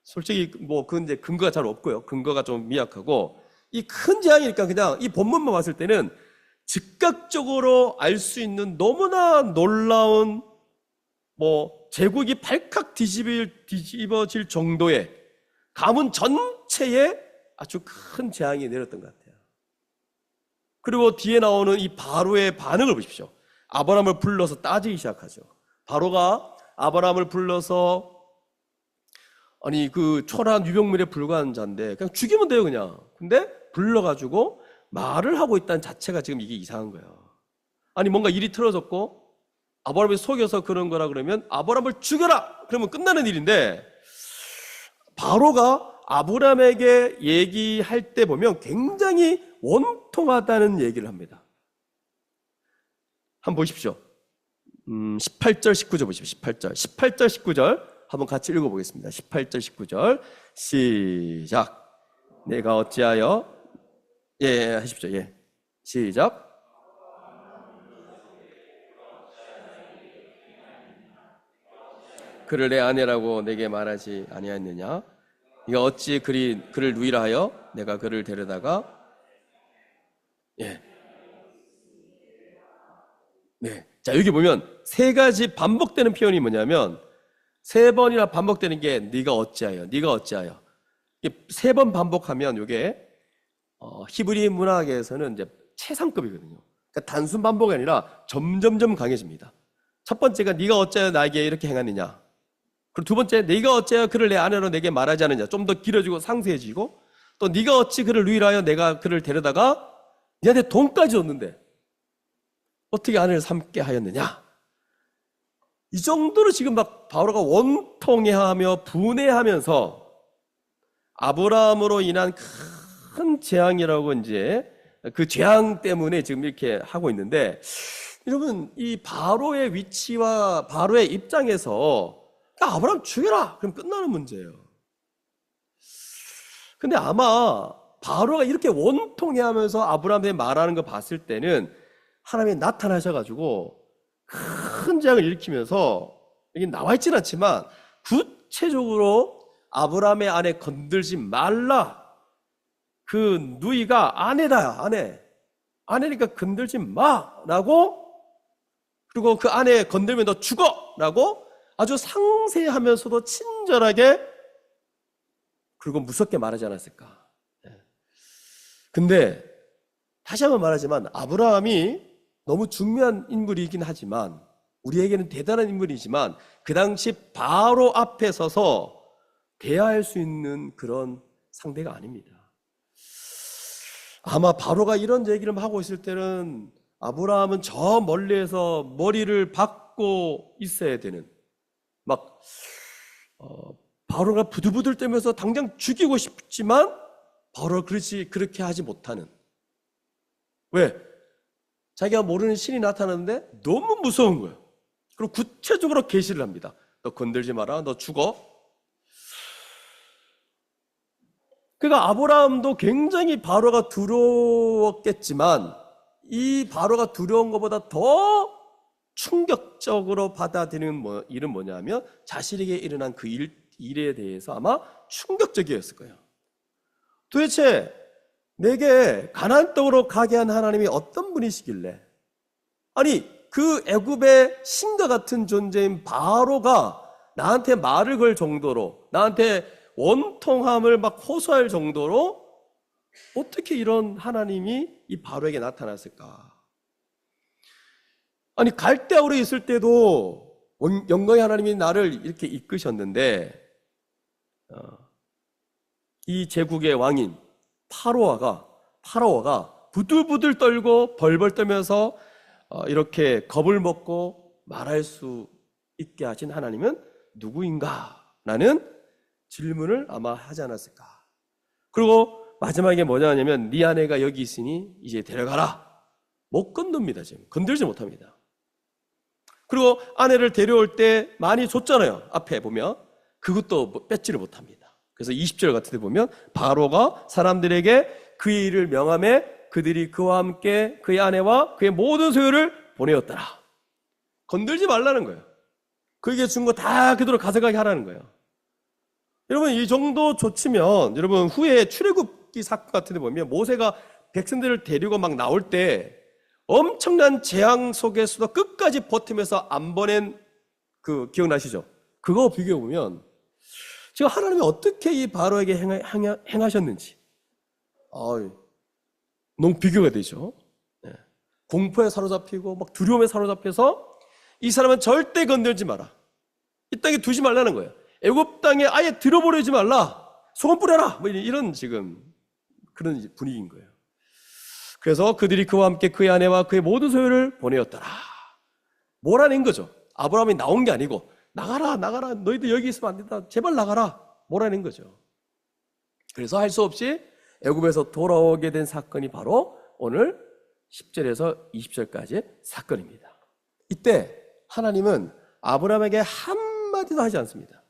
Speaker 1: 솔직히 그건 이제 근거가 잘 없고요. 근거가 좀 미약하고, 이 큰 재앙이니까 그냥 이 본문만 봤을 때는 즉각적으로 알 수 있는 너무나 놀라운 제국이 발칵 뒤집어질 정도의 가문 전체에 아주 큰 재앙이 내렸던 것 같아요. 그리고 뒤에 나오는 이 바로의 반응을 보십시오. 아브라함을 불러서 따지기 시작하죠. 바로가 아브라함을 불러서 그 초라한 유병물에 불과한 자인데 그냥 죽이면 돼요, 그냥. 근데 불러가지고 말을 하고 있다는 자체가 지금 이게 이상한 거예요. 뭔가 일이 틀어졌고 아브라함이 속여서 그런 거라 그러면 아브라함을 죽여라! 그러면 끝나는 일인데, 바로가 아브라함에게 얘기할 때 보면 굉장히 원통하다는 얘기를 합니다. 한번 보십시오. 18절 19절 보십시오. 18절 19절 한번 같이 읽어보겠습니다. 18절 19절 시작. 내가 어찌하여 하십시오. 시작. 그를 내 아내라고 내게 말하지 아니하였느냐? 네가 어찌 그를 누이라 하여 내가 그를 데려다가 자, 여기 보면 세 가지 반복되는 표현이 뭐냐면, 세 번이나 반복되는 게 네가 어찌하여, 네가 어찌하여. 세 번 반복하면 이게 히브리 문학에서는 이제 최상급이거든요. 그러니까 단순 반복이 아니라 점점점 강해집니다. 첫 번째가 네가 어찌하여 나에게 이렇게 행하느냐. 그리고 두 번째, 네가 어찌하여 그를 내 아내로 내게 말하지 않느냐. 좀 더 길어지고 상세해지고, 또 네가 어찌 그를 누이라 내가 그를 데려다가 네한테 돈까지 줬는데 어떻게 아내를 삼게 하였느냐. 이 정도로 지금 바로가 원통해하며 분해하면서 아브라함으로 인한 큰 재앙이라고 이제 그 재앙 때문에 지금 이렇게 하고 있는데, 여러분, 이 바로의 위치와 바로의 입장에서 아브라함 죽여라! 그럼 끝나는 문제예요. 근데 아마 바로가 이렇게 원통해하면서 아브라함에 말하는 거 봤을 때는 하나님이 나타나셔가지고 큰 재앙을 일으키면서, 여기 나와 있지는 않지만 구체적으로 아브라함의 아내 건들지 말라. 그 누이가 아내다, 아내니까 건들지 마라고, 그리고 그 아내 건들면 너 죽어라고 아주 상세하면서도 친절하게 그리고 무섭게 말하지 않았을까. 근데 다시 한번 말하지만 아브라함이 너무 중요한 인물이긴 하지만, 우리에게는 대단한 인물이지만 그 당시 바로 앞에 서서 대화할 수 있는 그런 상대가 아닙니다. 아마 바로가 이런 얘기를 하고 있을 때는 아브라함은 저 멀리에서 머리를 박고 있어야 되는, 바로가 부들부들 떨면서 당장 죽이고 싶지만 바로가 그렇게 하지 못하는. 왜? 자기가 모르는 신이 나타났는데 너무 무서운 거예요. 그리고 구체적으로 계시를 합니다. 너 건들지 마라, 너 죽어. 그러니까 아브라함도 굉장히 바로가 두려웠겠지만, 이 바로가 두려운 것보다 더 충격적으로 받아들이는 일은 뭐냐면, 자신에게 일어난 그 일에 대해서 아마 충격적이었을 거예요. 도대체 내게 가나안 땅으로 가게 한 하나님이 어떤 분이시길래, 그 애굽의 신과 같은 존재인 바로가 나한테 말을 걸 정도로, 나한테 원통함을 호소할 정도로 어떻게 이런 하나님이 이 바로에게 나타났을까? 갈대아우르 있을 때도 영광의 하나님이 나를 이렇게 이끄셨는데, 이 제국의 왕인 파라오가 부들부들 떨고 벌벌 떨면서 이렇게 겁을 먹고 말할 수 있게 하신 하나님은 누구인가? 라는 질문을 아마 하지 않았을까. 그리고 마지막에 뭐냐 하냐면 네 아내가 여기 있으니 이제 데려가라. 못 건듭니다. 지금 건들지 못합니다. 그리고 아내를 데려올 때 많이 줬잖아요. 앞에 보면 그것도 뺏지를 못합니다. 그래서 20절 같은 데 보면 바로가 사람들에게 그의 일을 명함에 그들이 그와 함께 그의 아내와 그의 모든 소유를 보내었더라. 건들지 말라는 거예요. 그에게 준 거 다 그대로 가져가게 하라는 거예요. 여러분 이 정도 조치면 여러분 후에 출애굽기 사건 같은 데 보면 모세가 백성들을 데리고 막 나올 때 엄청난 재앙 속에서도 끝까지 버티면서 안 보낸 그 기억나시죠? 그거 비교해 보면 지금 하나님이 어떻게 이 바로에게 행하셨는지 너무 비교가 되죠. 네. 공포에 사로잡히고 막 두려움에 사로잡혀서 이 사람은 절대 건들지 마라. 이 땅에 두지 말라는 거예요. 애굽 땅에 아예 들어버리지 말라. 소금 뿌려라. 뭐 이런 지금 그런 분위기인 거예요. 그래서 그들이 그와 함께 그의 아내와 그의 모든 소유를 보내었더라. 몰아낸 거죠. 아브라함이 나온 게 아니고 나가라 나가라 너희들 여기 있으면 안 된다. 제발 나가라. 몰아낸 거죠. 그래서 할 수 없이 애굽에서 돌아오게 된 사건이 바로 오늘 10절에서 20절까지의 사건입니다. 이때 하나님은 아브라함에게 한마디도 하지 않습니다.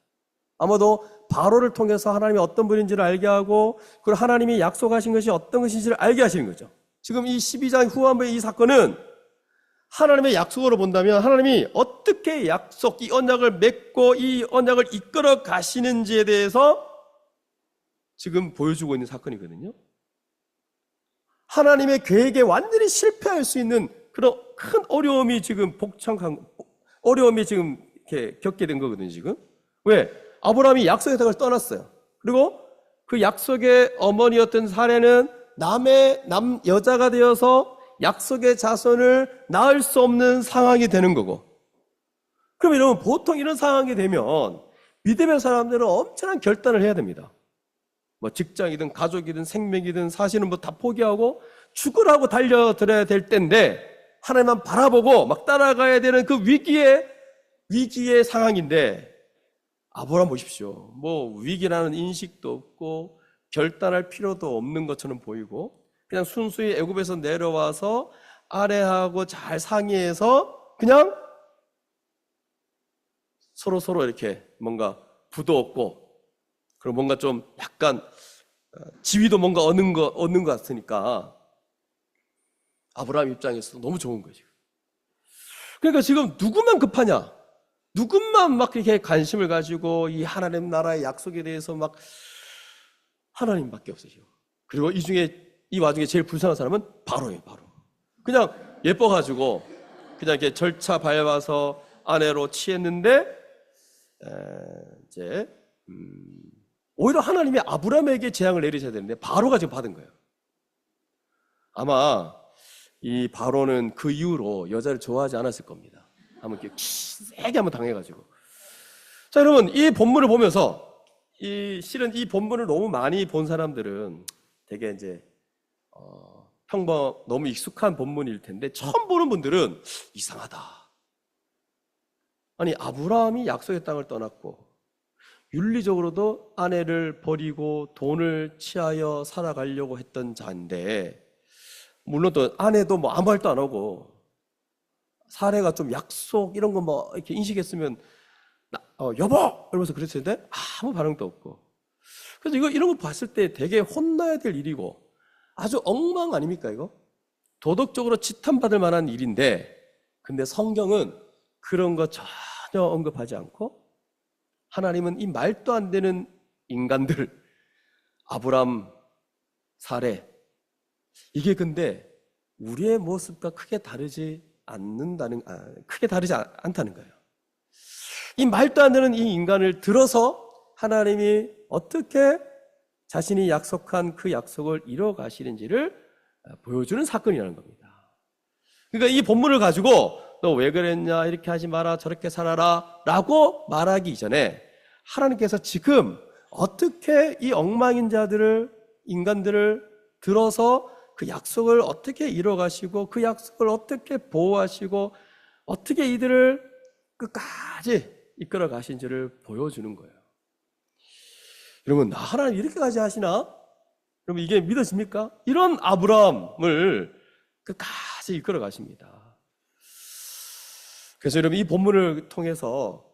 Speaker 1: 아마도 바로를 통해서 하나님이 어떤 분인지를 알게 하고 그리고 하나님이 약속하신 것이 어떤 것인지를 알게 하시는 거죠. 지금 이 12장 후반부의 이 사건은 하나님의 약속으로 본다면 하나님이 어떻게 약속, 이 언약을 맺고 이 언약을 이끌어 가시는지에 대해서 지금 보여주고 있는 사건이거든요. 하나님의 계획에 완전히 실패할 수 있는 그런 큰 어려움이 지금 어려움이 지금 이렇게 겪게 된 거거든요, 지금. 왜? 아브라함이 약속의 땅을 떠났어요. 그리고 그 약속의 어머니였던 사례는 남 여자가 되어서 약속의 자손을 낳을 수 없는 상황이 되는 거고. 그럼 여러분, 보통 이런 상황이 되면 믿음의 사람들은 엄청난 결단을 해야 됩니다. 뭐 직장이든 가족이든 생명이든 사실은 뭐 다 포기하고 죽으라고 달려들어야 될 때인데 하나님만 바라보고 막 따라가야 되는 그 위기의 상황인데 아브라함 보십시오. 뭐 위기라는 인식도 없고 결단할 필요도 없는 것처럼 보이고 그냥 순수히 애굽에서 내려와서 아내하고 잘 상의해서 그냥 서로 이렇게 뭔가 부도 없고 그리고 뭔가 좀 약간 지위도 뭔가 얻는 것 같으니까 아브라함 입장에서 너무 좋은 거죠. 그러니까 지금 누구만 급하냐? 누구만 막 이렇게 관심을 가지고 이 하나님 나라의 약속에 대해서 막 하나님밖에 없으시고 그리고 이 와중에 제일 불쌍한 사람은 바로예요. 바로 그냥 예뻐가지고 그냥 이렇게 절차 밟아서 아내로 취했는데 이제 오히려 하나님이 아브라함에게 재앙을 내리셔야 되는데 바로가 지금 받은 거예요. 아마 이 바로는 그 이후로 여자를 좋아하지 않았을 겁니다. 한번 이렇게 세게 한번 당해가지고. 자, 여러분 이 본문을 보면서 실은 이 본문을 너무 많이 본 사람들은 되게 이제 평범 너무 익숙한 본문일 텐데 처음 보는 분들은 이상하다. 아니 아브라함이 약속의 땅을 떠났고 윤리적으로도 아내를 버리고 돈을 취하여 살아가려고 했던 자인데 물론 또 아내도 뭐 아무 말도 안 하고 사례가 좀 약속 이런 거 뭐 이렇게 인식했으면 여보! 이러면서 그랬을 텐데 아무 반응도 없고 그래서 이런 거 봤을 때 되게 혼나야 될 일이고 아주 엉망 아닙니까 이거? 도덕적으로 지탄받을 만한 일인데 근데 성경은 그런 거 전혀 언급하지 않고 하나님은 이 말도 안 되는 인간들 아브람 사례 이게 근데 우리의 모습과 크게 다르지 않다는 거예요. 이 말도 안 되는 이 인간을 들어서 하나님이 어떻게 자신이 약속한 그 약속을 이뤄 가시는지를 보여주는 사건이라는 겁니다. 그러니까 이 본문을 가지고 너 왜 그랬냐 이렇게 하지 마라 저렇게 살아라 라고 말하기 이전에 하나님께서 지금 어떻게 이 엉망인 인간들을 들어서 그 약속을 어떻게 이뤄 가시고 그 약속을 어떻게 보호하시고 어떻게 이들을 끝까지 이끌어 가신지를 보여주는 거예요. 여러분 하나님 이렇게까지 하시나? 여러분 이게 믿어집니까? 이런 아브라함을 끝까지 이끌어 가십니다. 그래서 여러분 이 본문을 통해서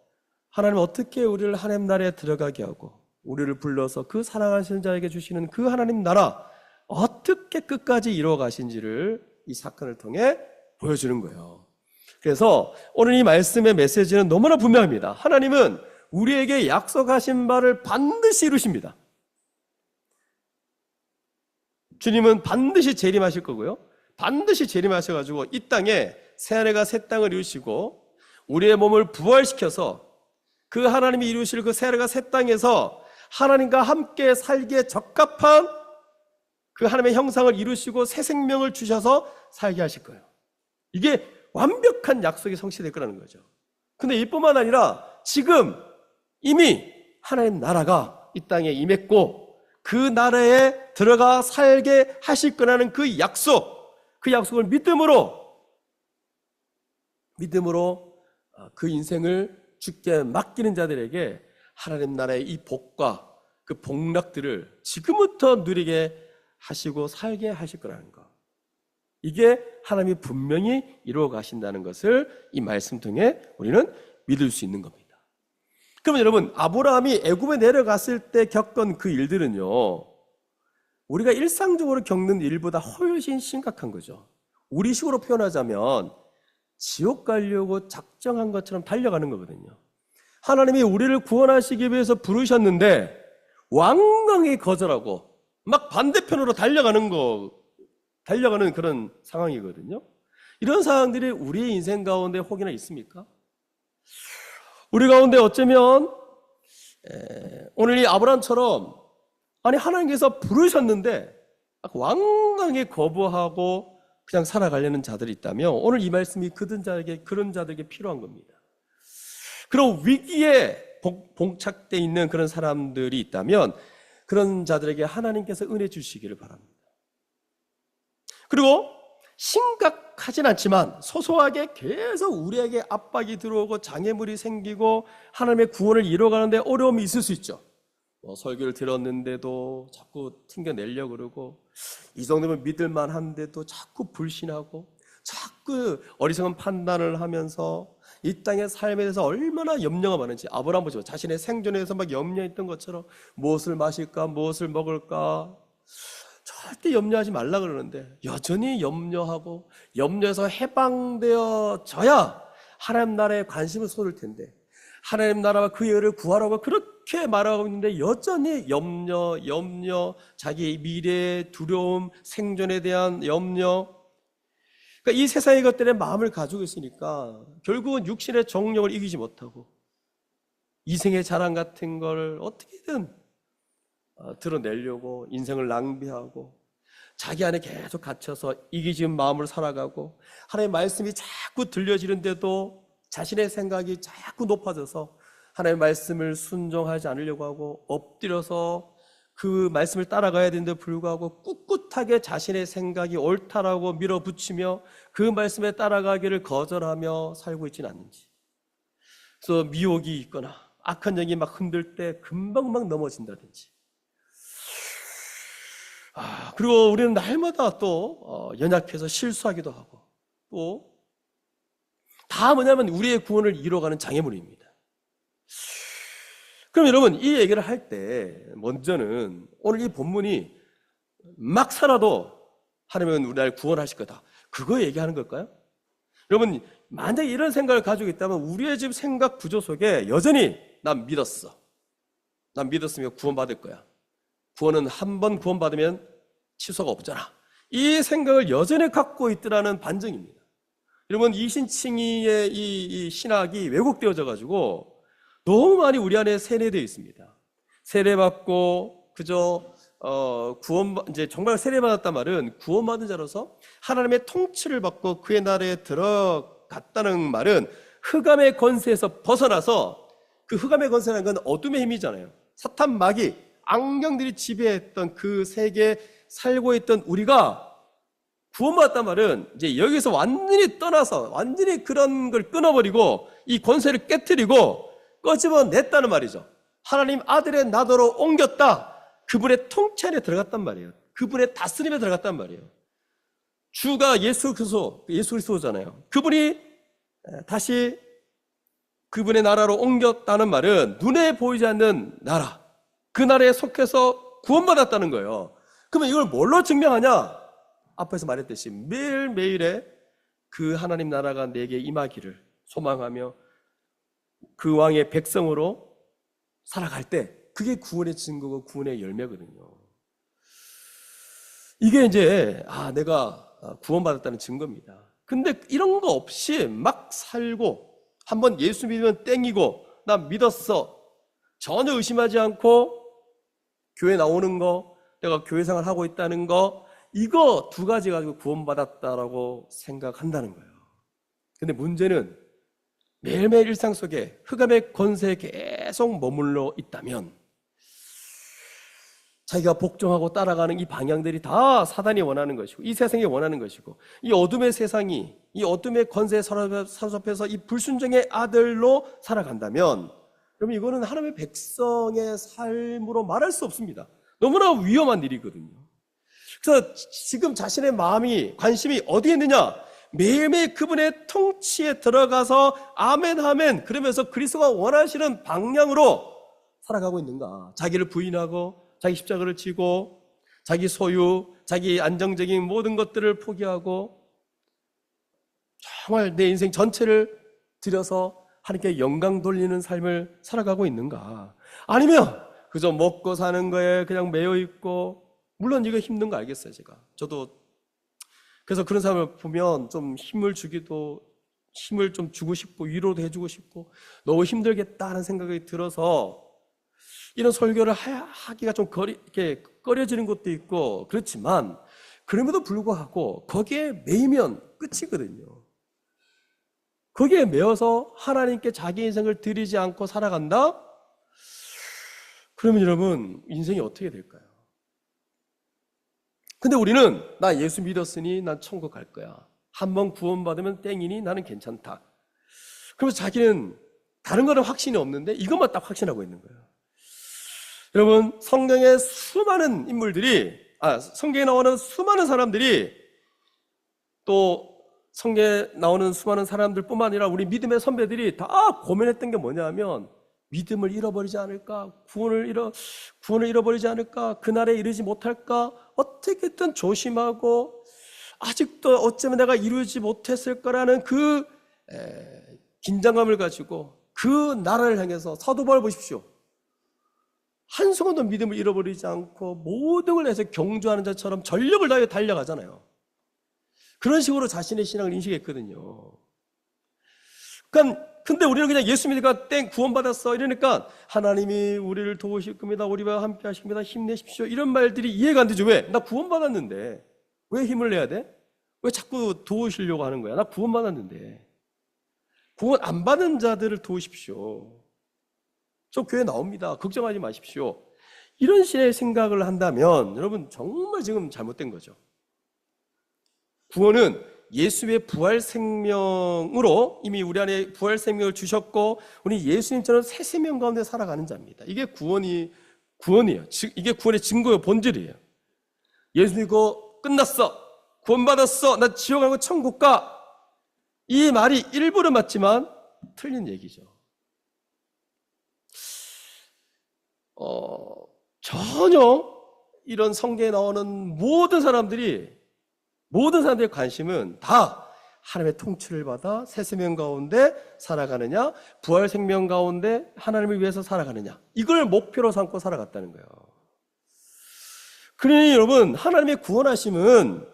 Speaker 1: 하나님 어떻게 우리를 하나님 나라에 들어가게 하고 우리를 불러서 그 사랑하시는 자에게 주시는 그 하나님 나라 어떻게 끝까지 이루어 가신지를 이 사건을 통해 보여주는 거예요. 그래서 오늘 이 말씀의 메시지는 너무나 분명합니다. 하나님은 우리에게 약속하신 바를 반드시 이루십니다. 주님은 반드시 재림하실 거고요. 반드시 재림하셔가지고 이 땅에 새하늘과 새 땅을 이루시고 우리의 몸을 부활시켜서 그 하나님이 이루실 그 새하늘과 새 땅에서 하나님과 함께 살기에 적합한 그 하나님의 형상을 이루시고 새 생명을 주셔서 살게 하실 거예요. 이게 완벽한 약속이 성취될 거라는 거죠. 근데 이뿐만 아니라 지금 이미 하나님 나라가 이 땅에 임했고 그 나라에 들어가 살게 하실 거라는 그 약속, 그 약속을 믿음으로 그 인생을 주께 맡기는 자들에게 하나님 나라의 이 복과 그 복락들을 지금부터 누리게 하시고 살게 하실 거라는 것. 이게 하나님이 분명히 이루어 가신다는 것을 이 말씀 통해 우리는 믿을 수 있는 겁니다. 그러면 여러분, 아브라함이 애굽에 내려갔을 때 겪은 그 일들은요, 우리가 일상적으로 겪는 일보다 훨씬 심각한 거죠. 우리식으로 표현하자면 지옥 가려고 작정한 것처럼 달려가는 거거든요. 하나님이 우리를 구원하시기 위해서 부르셨는데 완강히 거절하고 막 반대편으로 달려가는 그런 상황이거든요. 이런 상황들이 우리의 인생 가운데 혹이나 있습니까? 우리 가운데 어쩌면 오늘 이 아브라함처럼 아니 하나님께서 부르셨는데 완강히 거부하고 그냥 살아가려는 자들이 있다면 오늘 이 말씀이 그런 자들에게 필요한 겁니다. 그런 위기에 봉착되어 있는 그런 사람들이 있다면 그런 자들에게 하나님께서 은혜 주시기를 바랍니다. 그리고 심각하진 않지만 소소하게 계속 우리에게 압박이 들어오고 장애물이 생기고 하나님의 구원을 이루어가는데 어려움이 있을 수 있죠. 설교를 들었는데도 자꾸 튕겨내려고 그러고 이 정도면 믿을만한데도 자꾸 불신하고 자꾸 어리석은 판단을 하면서 이 땅의 삶에 대해서 얼마나 염려가 많은지 아브라함 보죠. 자신의 생존에 대해서 막 염려했던 것처럼 무엇을 마실까 무엇을 먹을까 절대 염려하지 말라 그러는데 여전히 염려하고 염려해서 해방되어져야 하나님 나라에 관심을 쏟을 텐데 하나님 나라와 그 의를 구하라고 그렇게 말하고 있는데 여전히 염려, 자기 미래의 두려움, 생존에 대한 염려. 그러니까 이 세상의 것들에 마음을 가지고 있으니까 결국은 육신의 정욕을 이기지 못하고 이생의 자랑 같은 걸 어떻게든 드러내려고 인생을 낭비하고 자기 안에 계속 갇혀서 이기지은 마음으로 살아가고 하나님의 말씀이 자꾸 들려지는데도 자신의 생각이 자꾸 높아져서 하나님의 말씀을 순종하지 않으려고 하고 엎드려서 그 말씀을 따라가야 되는데 불구하고 꿋꿋하게 자신의 생각이 옳다라고 밀어붙이며 그 말씀에 따라가기를 거절하며 살고 있지는 않는지, 그래서 미혹이 있거나 악한 영이 막 흔들 때 금방 막 넘어진다든지, 그리고 우리는 날마다 또 연약해서 실수하기도 하고 또 다 뭐냐면 우리의 구원을 이뤄가는 장애물입니다. 그럼 여러분 이 얘기를 할 때 먼저는 오늘 이 본문이 막 살아도 하나님은 우리를 구원하실 거다, 그거 얘기하는 걸까요? 여러분 만약에 이런 생각을 가지고 있다면 우리의 지금 생각 구조 속에 여전히 난 믿었으면 구원받을 거야, 구원은 한 번 구원받으면 취소가 없잖아, 이 생각을 여전히 갖고 있더라는 반증입니다. 여러분 이 신칭의의 이 신학이 왜곡되어져 가지고 너무 많이 우리 안에 세뇌되어 있습니다. 세례받고 그저 이제 정말 세례받았단 말은 구원받은 자로서 하나님의 통치를 받고 그의 나라에 들어갔다는 말은 흑암의 권세에서 벗어나서, 그 흑암의 권세라는 건 어둠의 힘이잖아요. 사탄 마귀 악령들이 지배했던 그 세계에 살고 있던 우리가 구원받았단 말은 이제 여기서 완전히 떠나서 완전히 그런 걸 끊어버리고 이 권세를 깨트리고 꺼집어냈다는 말이죠. 하나님 아들의 나더러 옮겼다, 그분의 통치 안에 들어갔단 말이에요. 그분의 다스림에 들어갔단 말이에요. 주가 예수 그리스도잖아요. 그분이 다시 그분의 나라로 옮겼다는 말은 눈에 보이지 않는 나라, 그 나라에 속해서 구원받았다는 거예요. 그러면 이걸 뭘로 증명하냐? 앞에서 말했듯이 매일매일의 그 하나님 나라가 내게 임하기를 소망하며 그 왕의 백성으로 살아갈 때, 그게 구원의 증거고 구원의 열매거든요. 이게 이제 내가 구원받았다는 증거입니다. 근데 이런 거 없이 막 살고, 한번 예수 믿으면 땡이고, 나 믿었어, 전혀 의심하지 않고 교회 나오는 거, 내가 교회 생활 하고 있다는 거, 이거 두 가지 가지고 구원받았다라고 생각한다는 거예요. 근데 문제는 매일매일 일상 속에 흑암의 권세에 계속 머물러 있다면, 자기가 복종하고 따라가는 이 방향들이 다 사단이 원하는 것이고, 이 세상이 원하는 것이고, 이 어둠의 세상이, 이 어둠의 권세에 사로잡혀서 이 불순종의 아들로 살아간다면, 그러면 이거는 하나님의 백성의 삶으로 말할 수 없습니다. 너무나 위험한 일이거든요. 그래서 지금 자신의 마음이, 관심이 어디에 있느냐? 매일매일 그분의 통치에 들어가서 아멘 아멘 그러면서 그리스도가 원하시는 방향으로 살아가고 있는가? 자기를 부인하고 자기 십자가를 지고 자기 자기 안정적인 모든 것들을 포기하고 정말 내 인생 전체를 들여서 하나님께 영광 돌리는 삶을 살아가고 있는가? 아니면 그저 먹고 사는 거에 그냥 매여 있고, 물론 이거 힘든 거 알겠어요. 저도 그래서 그런 사람을 보면 좀 힘을 좀 주고 싶고 위로도 해주고 싶고, 너무 힘들겠다는 생각이 들어서 이런 설교를 하기가 좀 이렇게 꺼려지는 것도 있고, 그렇지만 그럼에도 불구하고 거기에 매이면 끝이거든요. 거기에 매여서 하나님께 자기 인생을 드리지 않고 살아간다? 그러면 여러분, 인생이 어떻게 될까요? 근데 우리는 나 예수 믿었으니 난 천국 갈 거야, 한번 구원받으면 땡이니 나는 괜찮다. 그러면서 자기는 다른 거는 확신이 없는데 이것만 딱 확신하고 있는 거예요. 여러분, 성경의 수많은 인물들이, 성경에 나오는 수많은 사람들이, 또 성경에 나오는 수많은 사람들뿐만 아니라 우리 믿음의 선배들이 다 고민했던 게 뭐냐면, 믿음을 잃어버리지 않을까? 구원을 잃어버리지 않을까? 그날에 이르지 못할까? 어떻게든 조심하고, 아직도 어쩌면 내가 이루지 못했을 거라는 그 긴장감을 가지고 그 나라를 향해서, 사도 바울 보십시오. 한순간도 믿음을 잃어버리지 않고 모든 걸 해서 경주하는 자처럼 전력을 다해 달려가잖아요. 그런 식으로 자신의 신앙을 인식했거든요. 근데 우리는 그냥 예수 믿으니까 구원받았어 이러니까, 하나님이 우리를 도우실 겁니다, 우리와 함께 하십니다, 힘내십시오, 이런 말들이 이해가 안 되죠. 왜? 나 구원받았는데 왜 힘을 내야 돼? 왜 자꾸 도우시려고 하는 거야? 나 구원받았는데. 구원 안 받은 자들을 도우십시오. 저 교회 나옵니다, 걱정하지 마십시오. 이런 식의 생각을 한다면 여러분, 정말 지금 잘못된 거죠. 구원은 예수의 부활 생명으로 이미 우리 안에 부활 생명을 주셨고, 우리 예수님처럼 새 생명 가운데 살아가는 자입니다. 이게 구원이에요. 이게 구원의 증거예요, 본질이에요. 예수 믿고 끝났어, 구원받았어, 나 지옥 가고 천국 가, 이 말이 일부러 맞지만 틀린 얘기죠. 전혀 이런 성경에 나오는 모든 사람들의 관심은 다 하나님의 통치를 받아 새 생명 가운데 살아가느냐, 부활 생명 가운데 하나님을 위해서 살아가느냐, 이걸 목표로 삼고 살아갔다는 거예요. 그러니 여러분, 하나님의 구원하심은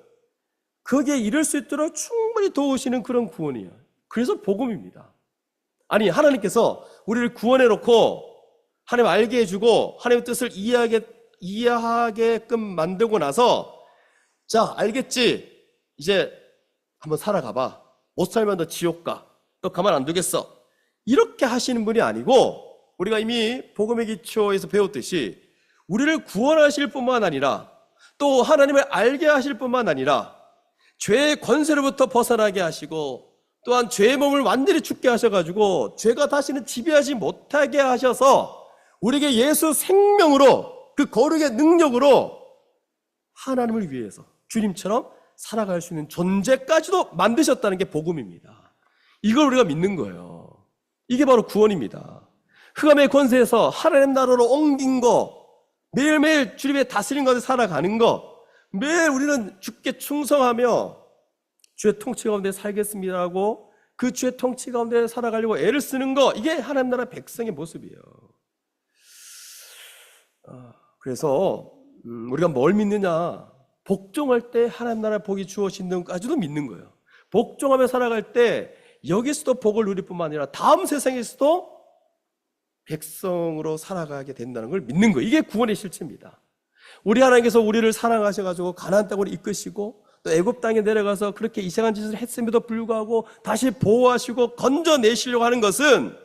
Speaker 1: 거기에 이를 수 있도록 충분히 도우시는 그런 구원이에요. 그래서 복음입니다. 아니, 하나님께서 우리를 구원해놓고 하나님 알게 해주고 하나님의 뜻을 이해하게끔 만들고 나서, 자, 알겠지? 이제 한번 살아가봐. 못 살면 너 지옥 가. 너 가만 안 두겠어. 이렇게 하시는 분이 아니고, 우리가 이미 복음의 기초에서 배웠듯이 우리를 구원하실 뿐만 아니라 또 하나님을 알게 하실 뿐만 아니라 죄의 권세로부터 벗어나게 하시고, 또한 죄의 몸을 완전히 죽게 하셔가지고 죄가 다시는 지배하지 못하게 하셔서 우리에게 예수 생명으로, 그 거룩의 능력으로 하나님을 위해서 주님처럼 살아갈 수 있는 존재까지도 만드셨다는 게 복음입니다. 이걸 우리가 믿는 거예요. 이게 바로 구원입니다. 흑암의 권세에서 하나님 나라로 옮긴 거, 매일매일 주님의 다스림 가운데 살아가는 거, 매일 우리는 주께 충성하며 주의 통치 가운데 살겠습니다라고 그 주의 통치 가운데 살아가려고 애를 쓰는 거, 이게 하나님 나라 백성의 모습이에요. 그래서 우리가 뭘 믿느냐? 복종할 때 하나님 나라 복이 주어진는 것까지도 믿는 거예요. 복종하며 살아갈 때 여기서도 복을 누릴 뿐만 아니라 다음 세상에서도 백성으로 살아가게 된다는 걸 믿는 거예요. 이게 구원의 실체입니다. 우리 하나님께서 우리를 사랑하셔가지고 가나안 땅으로 이끄시고 또 애굽 땅에 내려가서 그렇게 이상한 짓을 했음에도 불구하고 다시 보호하시고 건져내시려고 하는 것은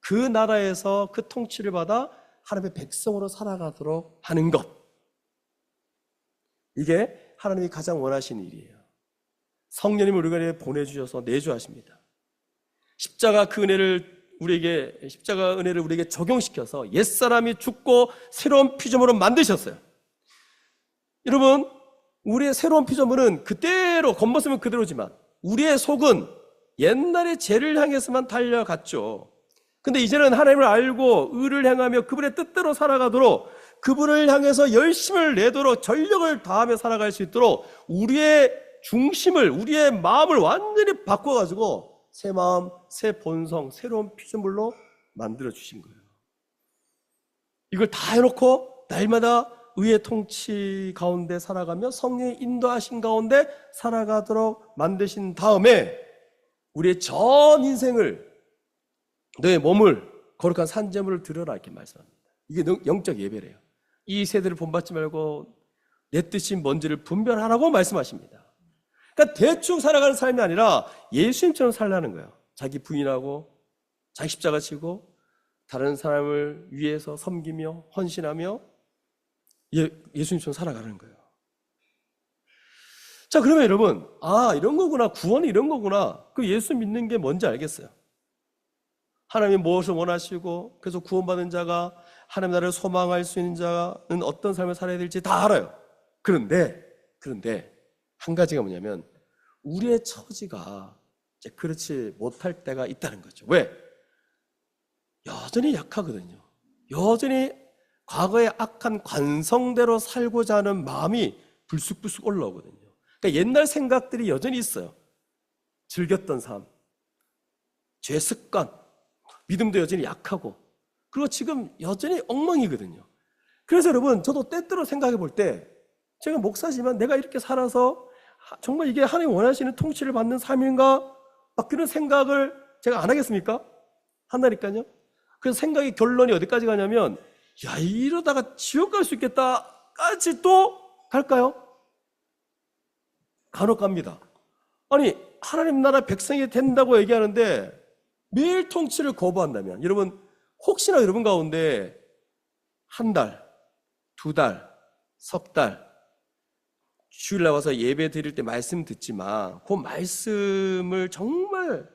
Speaker 1: 그 나라에서 그 통치를 받아 하나님의 백성으로 살아가도록 하는 것. 이게 하나님이 가장 원하시는 일이에요. 성령님을 우리 가운데 보내주셔서 내주하십니다. 십자가 은혜를 우리에게 적용시켜서 옛사람이 죽고 새로운 피조물로 만드셨어요. 여러분, 우리의 새로운 피조물은 그대로, 겉모습은 그대로지만 우리의 속은 옛날의 죄를 향해서만 달려갔죠. 근데 이제는 하나님을 알고 의를 행하며 그분의 뜻대로 살아가도록, 그분을 향해서 열심을 내도록 전력을 다하며 살아갈 수 있도록 우리의 중심을, 우리의 마음을 완전히 바꿔가지고 새 마음, 새 본성, 새로운 피조물로 만들어 주신 거예요. 이걸 다 해놓고 날마다 의의 통치 가운데 살아가며 성령의 인도하신 가운데 살아가도록 만드신 다음에 우리의 전 인생을, 너의 몸을 거룩한 산제물을 드려라, 이렇게 말씀합니다. 이게 영적 예배래요. 이 세대를 본받지 말고 내 뜻이 뭔지를 분별하라고 말씀하십니다. 그러니까 대충 살아가는 삶이 아니라 예수님처럼 살라는 거예요. 자기 부인하고 자기 십자가 지고 다른 사람을 위해서 섬기며 헌신하며 예수님처럼 살아가는 거예요. 자, 그러면 여러분, 이런 거구나, 구원이 이런 거구나. 그 예수 믿는 게 뭔지 알겠어요. 하나님이 무엇을 원하시고, 그래서 구원받은 자가 하나님 나라를 소망할 수 있는 자는 어떤 삶을 살아야 될지 다 알아요. 그런데 한 가지가 뭐냐면 우리의 처지가 이제 그렇지 못할 때가 있다는 거죠. 왜? 여전히 약하거든요. 여전히 과거의 악한 관성대로 살고자 하는 마음이 불쑥불쑥 올라오거든요. 그러니까 옛날 생각들이 여전히 있어요. 즐겼던 삶, 죄 습관, 믿음도 여전히 약하고, 그리고 지금 여전히 엉망이거든요. 그래서 여러분, 저도 때때로 생각해 볼 때, 제가 목사지만 내가 이렇게 살아서 정말 이게 하나님 원하시는 통치를 받는 삶인가? 막 그런 생각을 제가 안 하겠습니까? 한다니까요. 그래서 생각의 결론이 어디까지 가냐면, 이러다가 지옥 갈 수 있겠다까지 또 갈까요? 간혹 갑니다. 아니, 하나님 나라 백성이 된다고 얘기하는데 매일 통치를 거부한다면, 여러분, 혹시나 여러분 가운데 한 달, 두 달, 석 달, 주일 나와서 예배 드릴 때 말씀 듣지만 그 말씀을 정말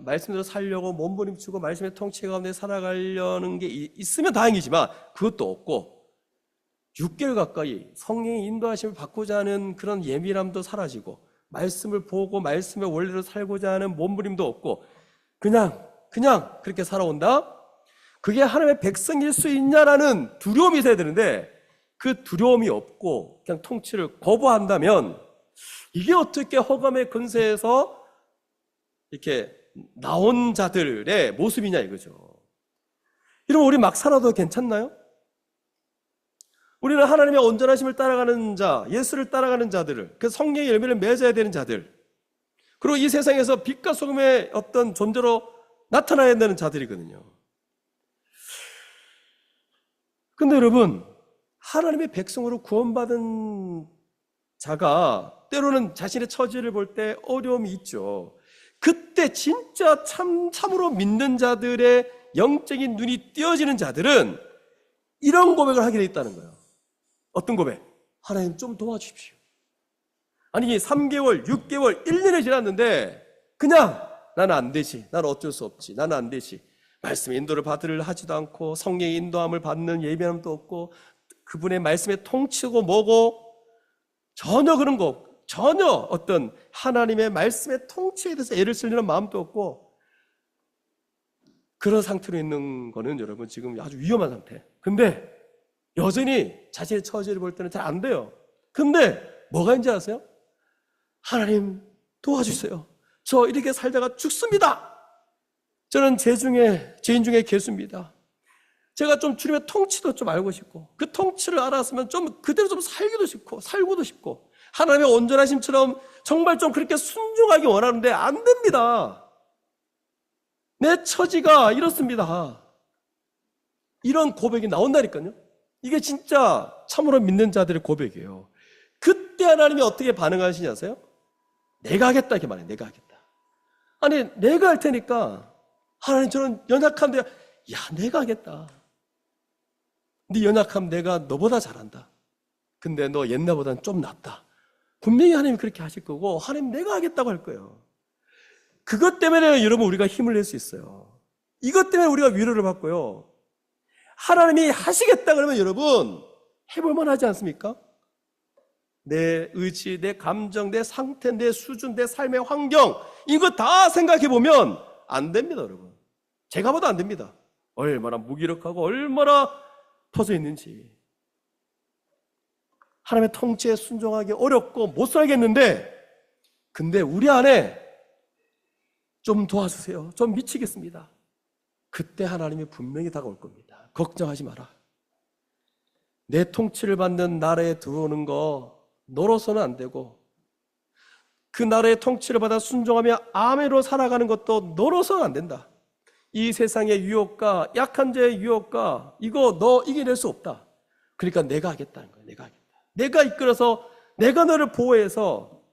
Speaker 1: 말씀대로 살려고 몸부림치고 말씀의 통치 가운데 살아가려는 게 있으면 다행이지만 그것도 없고 6개월 가까이 성령의 인도하심을 받고자 하는 그런 예민함도 사라지고 말씀을 보고 말씀의 원리로 살고자 하는 몸부림도 없고 그냥 그렇게 살아온다? 그게 하나님의 백성일 수 있냐라는 두려움이 있어야 되는데 그 두려움이 없고 그냥 통치를 거부한다면 이게 어떻게 허감의 근세에서 이렇게 나온 자들의 모습이냐 이거죠. 이러면 우리 막 살아도 괜찮나요? 우리는 하나님의 온전하심을 따라가는 자, 예수를 따라가는 자들을, 그 성령의 열매를 맺어야 되는 자들, 그리고 이 세상에서 빛과 소금의 어떤 존재로 나타나야 되는 자들이거든요. 근데 여러분, 하나님의 백성으로 구원받은 자가 때로는 자신의 처지를 볼 때 어려움이 있죠. 그때 진짜 참으로 믿는 자들의 영적인 눈이 띄어지는 자들은 이런 고백을 하게 돼 있다는 거예요. 어떤 고백? 하나님 좀 도와주십시오. 아니 3개월, 6개월, 1년이 지났는데 그냥 나는 안 되지, 나는 어쩔 수 없지, 나는 안 되지. 말씀의 인도를 받으려 하지도 않고 성령의 인도함을 받는 예배함도 없고 그분의 말씀에 통치고 뭐고 전혀 그런 거, 전혀 어떤 하나님의 말씀의 통치에 대해서 애를 쓰려는 마음도 없고, 그런 상태로 있는 거는 여러분 지금 아주 위험한 상태. 근데 여전히 자신의 처지를 볼 때는 잘 안 돼요. 근데 뭐가 있는지 아세요? 하나님 도와주세요. 저 이렇게 살다가 죽습니다. 저는 죄인 중에 괴수입니다. 제가 좀 주님의 통치도 좀 알고 싶고, 그 통치를 알았으면 좀 그대로 좀 살고도 싶고, 하나님의 온전하심처럼 정말 좀 그렇게 순종하기 원하는데 안 됩니다. 내 처지가 이렇습니다. 이런 고백이 나온다니까요. 이게 진짜 참으로 믿는 자들의 고백이에요. 그때 하나님이 어떻게 반응하시지 아세요? 내가 하겠다 이렇게 말해요. 내가 하겠다. 아니 내가 할 테니까 하나님 저는 연약한데 야 내가 하겠다. 네 연약함 내가 너보다 잘한다. 근데 너 옛날보다는 좀 낫다. 분명히 하나님이 그렇게 하실 거고 하나님 내가 하겠다고 할 거예요. 그것 때문에 여러분 우리가 힘을 낼 수 있어요. 이것 때문에 우리가 위로를 받고요. 하나님이 하시겠다 그러면 여러분 해볼만 하지 않습니까? 내 의지, 내 감정, 내 상태, 내 수준, 내 삶의 환경 이거 다 생각해 보면 안 됩니다 여러분. 제가 봐도 안 됩니다. 얼마나 무기력하고 얼마나 퍼져 있는지. 하나님의 통치에 순종하기 어렵고 못 살겠는데 근데 우리 안에 좀 도와주세요. 좀 미치겠습니다. 그때 하나님이 분명히 다가올 겁니다. 걱정하지 마라. 내 통치를 받는 나라에 들어오는 거 너로서는 안 되고 그 나라의 통치를 받아 순종하며 아멘으로 살아가는 것도 너로서는 안 된다. 이 세상의 유혹과 약한 자의 유혹과 이거 너 이겨낼 수 없다. 그러니까 내가 하겠다는 거야. 내가 하겠다. 내가 이끌어서 내가 너를 보호해서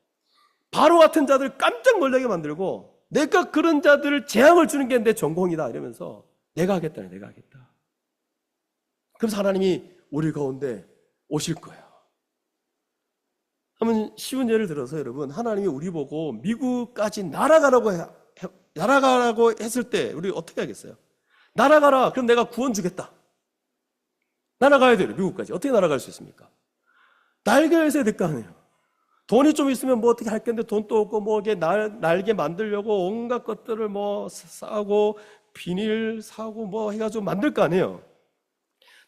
Speaker 1: 바로 같은 자들 깜짝 놀라게 만들고 내가 그런 자들을 재앙을 주는 게 내 전공이다 이러면서 내가 하겠다는 내가 하겠다. 그래서 하나님이 우리 가운데 오실 거예요. 한번 쉬운 예를 들어서 여러분 하나님이 우리 보고 미국까지 날아가라고 했을 때 우리 어떻게 하겠어요? 날아가라. 그럼 내가 구원 주겠다. 날아가야 돼요. 미국까지. 어떻게 날아갈 수 있습니까? 날개가 있어야 될 거 아니에요. 돈이 좀 있으면 뭐 어떻게 할 건데 돈도 없고 뭐 이게 날개 만들려고 온갖 것들을 뭐 싸고 비닐 사고 뭐 해가지고 만들 거 아니에요.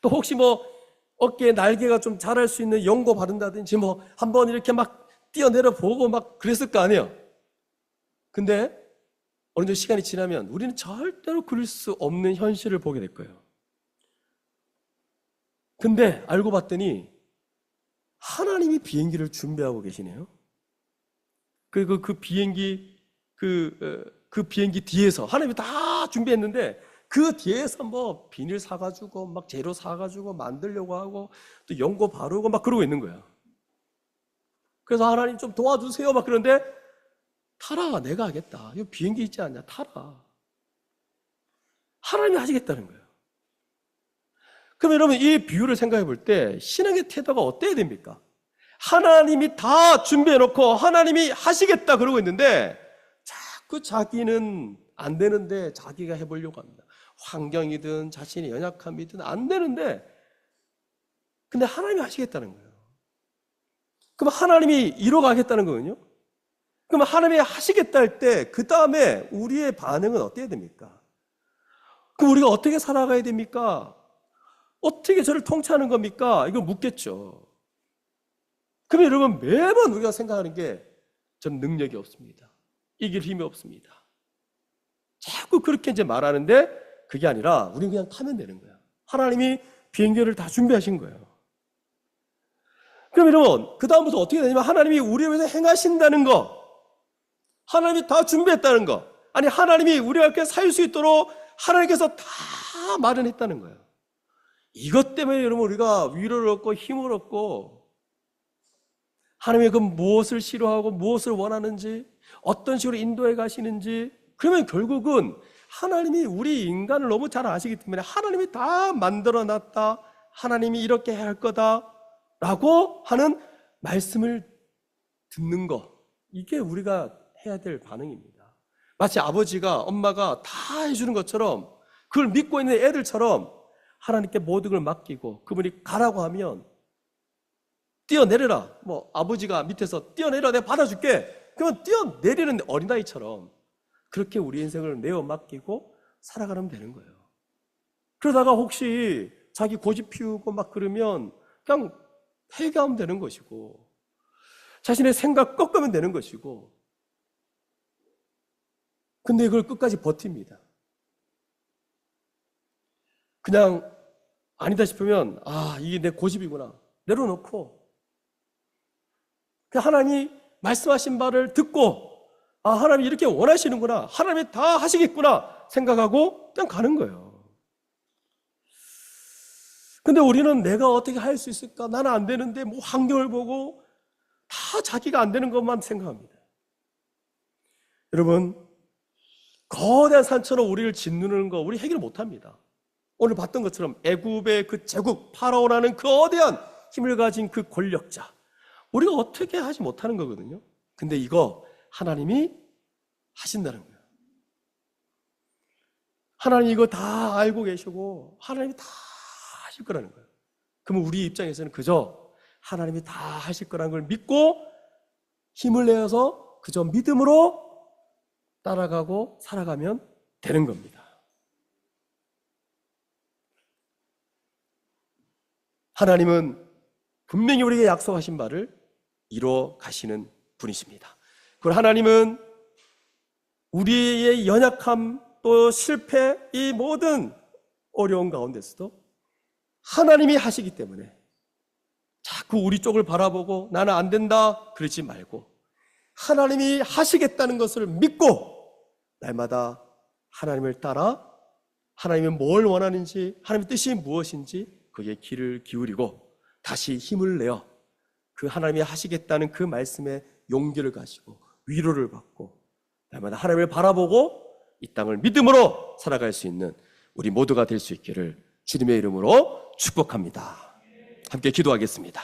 Speaker 1: 또 혹시 뭐 어깨에 날개가 좀 자랄 수 있는 연고 바른다든지 뭐 한번 이렇게 막 뛰어내려 보고 막 그랬을 거 아니에요. 근데 어느 정도 시간이 지나면 우리는 절대로 그럴 수 없는 현실을 보게 될 거예요. 근데 알고 봤더니 하나님이 비행기를 준비하고 계시네요. 그리고 그 비행기 뒤에서 하나님이 다 준비했는데 그 뒤에서 뭐 비닐 사가지고 막 재료 사가지고 만들려고 하고 또 연고 바르고 막 그러고 있는 거야. 그래서 하나님 좀 도와주세요 막 그런데 타라 내가 하겠다. 이거 비행기 있지 않냐 타라. 하나님이 하시겠다는 거예요. 그럼 여러분 이 비유를 생각해 볼 때 신앙의 태도가 어때야 됩니까? 하나님이 다 준비해놓고 하나님이 하시겠다 그러고 있는데 자꾸 자기는 안 되는데 자기가 해보려고 합니다. 환경이든 자신의 연약함이든 안 되는데 근데 하나님이 하시겠다는 거예요. 그럼 하나님이 이뤄가겠다는 거거든요. 그럼 하나님이 하시겠다 할 때 그 다음에 우리의 반응은 어때야 됩니까? 그럼 우리가 어떻게 살아가야 됩니까? 어떻게 저를 통치하는 겁니까? 이걸 묻겠죠. 그럼 여러분 매번 우리가 생각하는 게 전 능력이 없습니다. 이길 힘이 없습니다. 자꾸 그렇게 이제 말하는데 그게 아니라 우리는 그냥 타면 되는 거야. 하나님이 비행기를 다 준비하신 거예요. 그럼 여러분 그 다음부터 어떻게 되냐면 하나님이 우리를 위해서 행하신다는 거 하나님이 다 준비했다는 거 아니 하나님이 우리가 이렇게 살 수 있도록 하나님께서 다 마련했다는 거예요. 이것 때문에 여러분 우리가 위로를 얻고 힘을 얻고 하나님이 그 무엇을 싫어하고 무엇을 원하는지 어떤 식으로 인도해 가시는지 그러면 결국은 하나님이 우리 인간을 너무 잘 아시기 때문에 하나님이 다 만들어 놨다 하나님이 이렇게 해야 할 거다라고 하는 말씀을 듣는 거 이게 우리가 해야 될 반응입니다. 마치 아버지가 엄마가 다 해주는 것처럼 그걸 믿고 있는 애들처럼 하나님께 모든 걸 맡기고 그분이 가라고 하면 뛰어내려라. 뭐 아버지가 밑에서 뛰어내려, 내가 받아줄게. 그러면 뛰어내리는 어린아이처럼 그렇게 우리 인생을 내어 맡기고 살아가면 되는 거예요. 그러다가 혹시 자기 고집 피우고 막 그러면 그냥 회개하면 되는 것이고, 자신의 생각 꺾으면 되는 것이고, 근데 그걸 끝까지 버팁니다. 그냥 아니다 싶으면 이게 내 고집이구나 내려놓고, 그 하나님이 말씀하신 바를 듣고 하나님이 이렇게 원하시는구나, 하나님이 다 하시겠구나 생각하고 그냥 가는 거예요. 근데 우리는 내가 어떻게 할 수 있을까, 나는 안 되는데, 뭐 환경을 보고 다 자기가 안 되는 것만 생각합니다. 여러분, 거대한 산처럼 우리를 짓누르는 거 우리 해결 못합니다. 오늘 봤던 것처럼 애굽의 그 제국 파라오라는 그 거대한 힘을 가진 그 권력자, 우리가 어떻게 하지 못하는 거거든요. 근데 이거 하나님이 하신다는 거예요. 하나님 이거 다 알고 계시고 하나님이 다 하실 거라는 거예요. 그러면 우리 입장에서는 그저 하나님이 다 하실 거라는 걸 믿고 힘을 내어서 그저 믿음으로 따라가고 살아가면 되는 겁니다. 하나님은 분명히 우리에게 약속하신 바를 이루어 가시는 분이십니다. 그리고 하나님은 우리의 연약함 또 실패, 이 모든 어려운 가운데서도 하나님이 하시기 때문에 자꾸 우리 쪽을 바라보고 나는 안 된다 그러지 말고, 하나님이 하시겠다는 것을 믿고 날마다 하나님을 따라 하나님이 뭘 원하는지, 하나님의 뜻이 무엇인지 거기에 귀를 기울이고 다시 힘을 내어 그 하나님이 하시겠다는 그 말씀에 용기를 가지고 위로를 받고 날마다 하나님을 바라보고 이 땅을 믿음으로 살아갈 수 있는 우리 모두가 될 수 있기를 주님의 이름으로 축복합니다. 함께 기도하겠습니다.